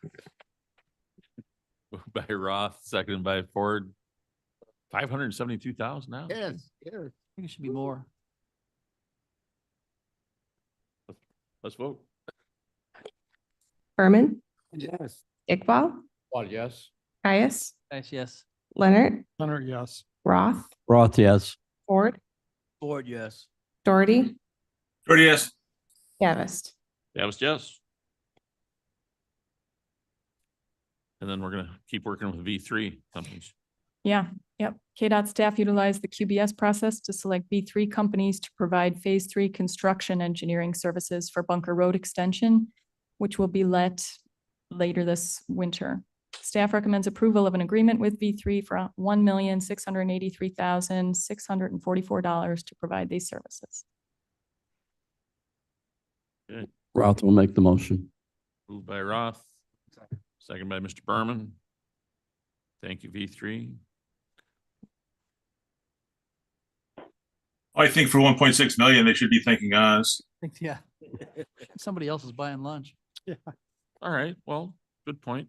S1: Moved by Roth, seconded by Ford. 572,000 now?
S5: Yes. I think it should be more.
S1: Let's vote.
S14: Berman,
S12: Yes.
S14: Iqbal,
S12: Well, yes.
S14: Caius,
S5: Nice, yes.
S14: Leonard,
S2: Leonard, yes.
S14: Roth,
S3: Roth, yes.
S14: Ford,
S5: Ford, yes.
S14: Doherty,
S9: Doherty, yes.
S14: Davist.
S1: Yes. And then we're gonna keep working with V3 companies.
S17: Yeah, yep. KDOT staff utilized the QBS process to select B3 companies to provide Phase 3 construction engineering services for Bunker Road Extension, which will be let later this winter. Staff recommends approval of an agreement with V3 for $1,683,644 to provide these services.
S1: Good.
S3: Roth will make the motion.
S1: Moved by Roth, second by Mr. Berman. Thank you, V3.
S9: I think for 1.6 million, they should be thanking us.
S5: Yeah. Somebody else is buying lunch.
S2: Yeah.
S1: All right, well, good point.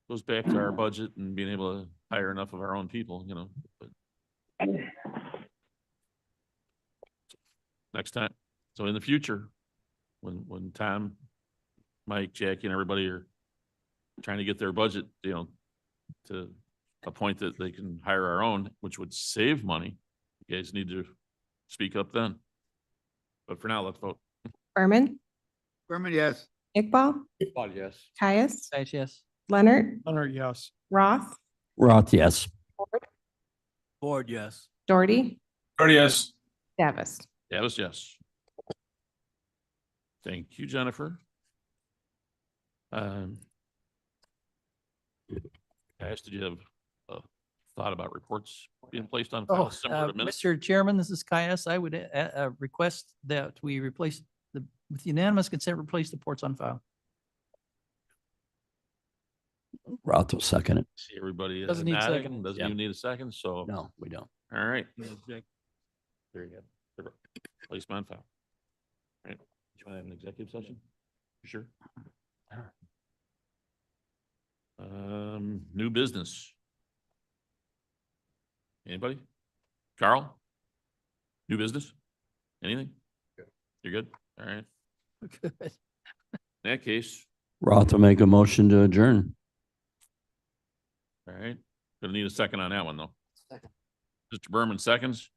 S1: Goes back to our budget and being able to hire enough of our own people, you know, but. Next time, so in the future, when Tom, Mike, Jackie and everybody are trying to get their budget, you know, to a point that they can hire our own, which would save money, you guys need to speak up then. But for now, let's vote.
S14: Berman,
S11: Berman, yes.
S14: Iqbal,
S3: Oh, yes.
S14: Caius,
S5: Yes, yes.
S14: Leonard,
S2: Leonard, yes.
S14: Roth,
S3: Roth, yes.
S8: Ford, yes.
S14: Doherty,
S9: Already yes.
S14: Davis.
S1: Yes. Thank you, Jennifer. Guys, did you have a thought about reports being placed on file similar to minutes?
S5: Mr. Chairman, this is Caius. I would request that we replace with unanimous consent, replace the reports on file.
S3: Roth will second it.
S1: See everybody
S5: Doesn't need
S1: nodding,
S5: second.
S1: doesn't
S3: Yeah.
S1: even need a second, so.
S3: No, we don't.
S1: All right. There you go. Placement on file. All right, do you want to have an executive session? You sure? New business. Anybody? Carl? New business? Anything? You're good? All right.
S5: Good.
S1: In that case,
S3: Roth will make a motion to adjourn.
S1: all right, gonna need a second on that one, though. Mr. Berman seconds.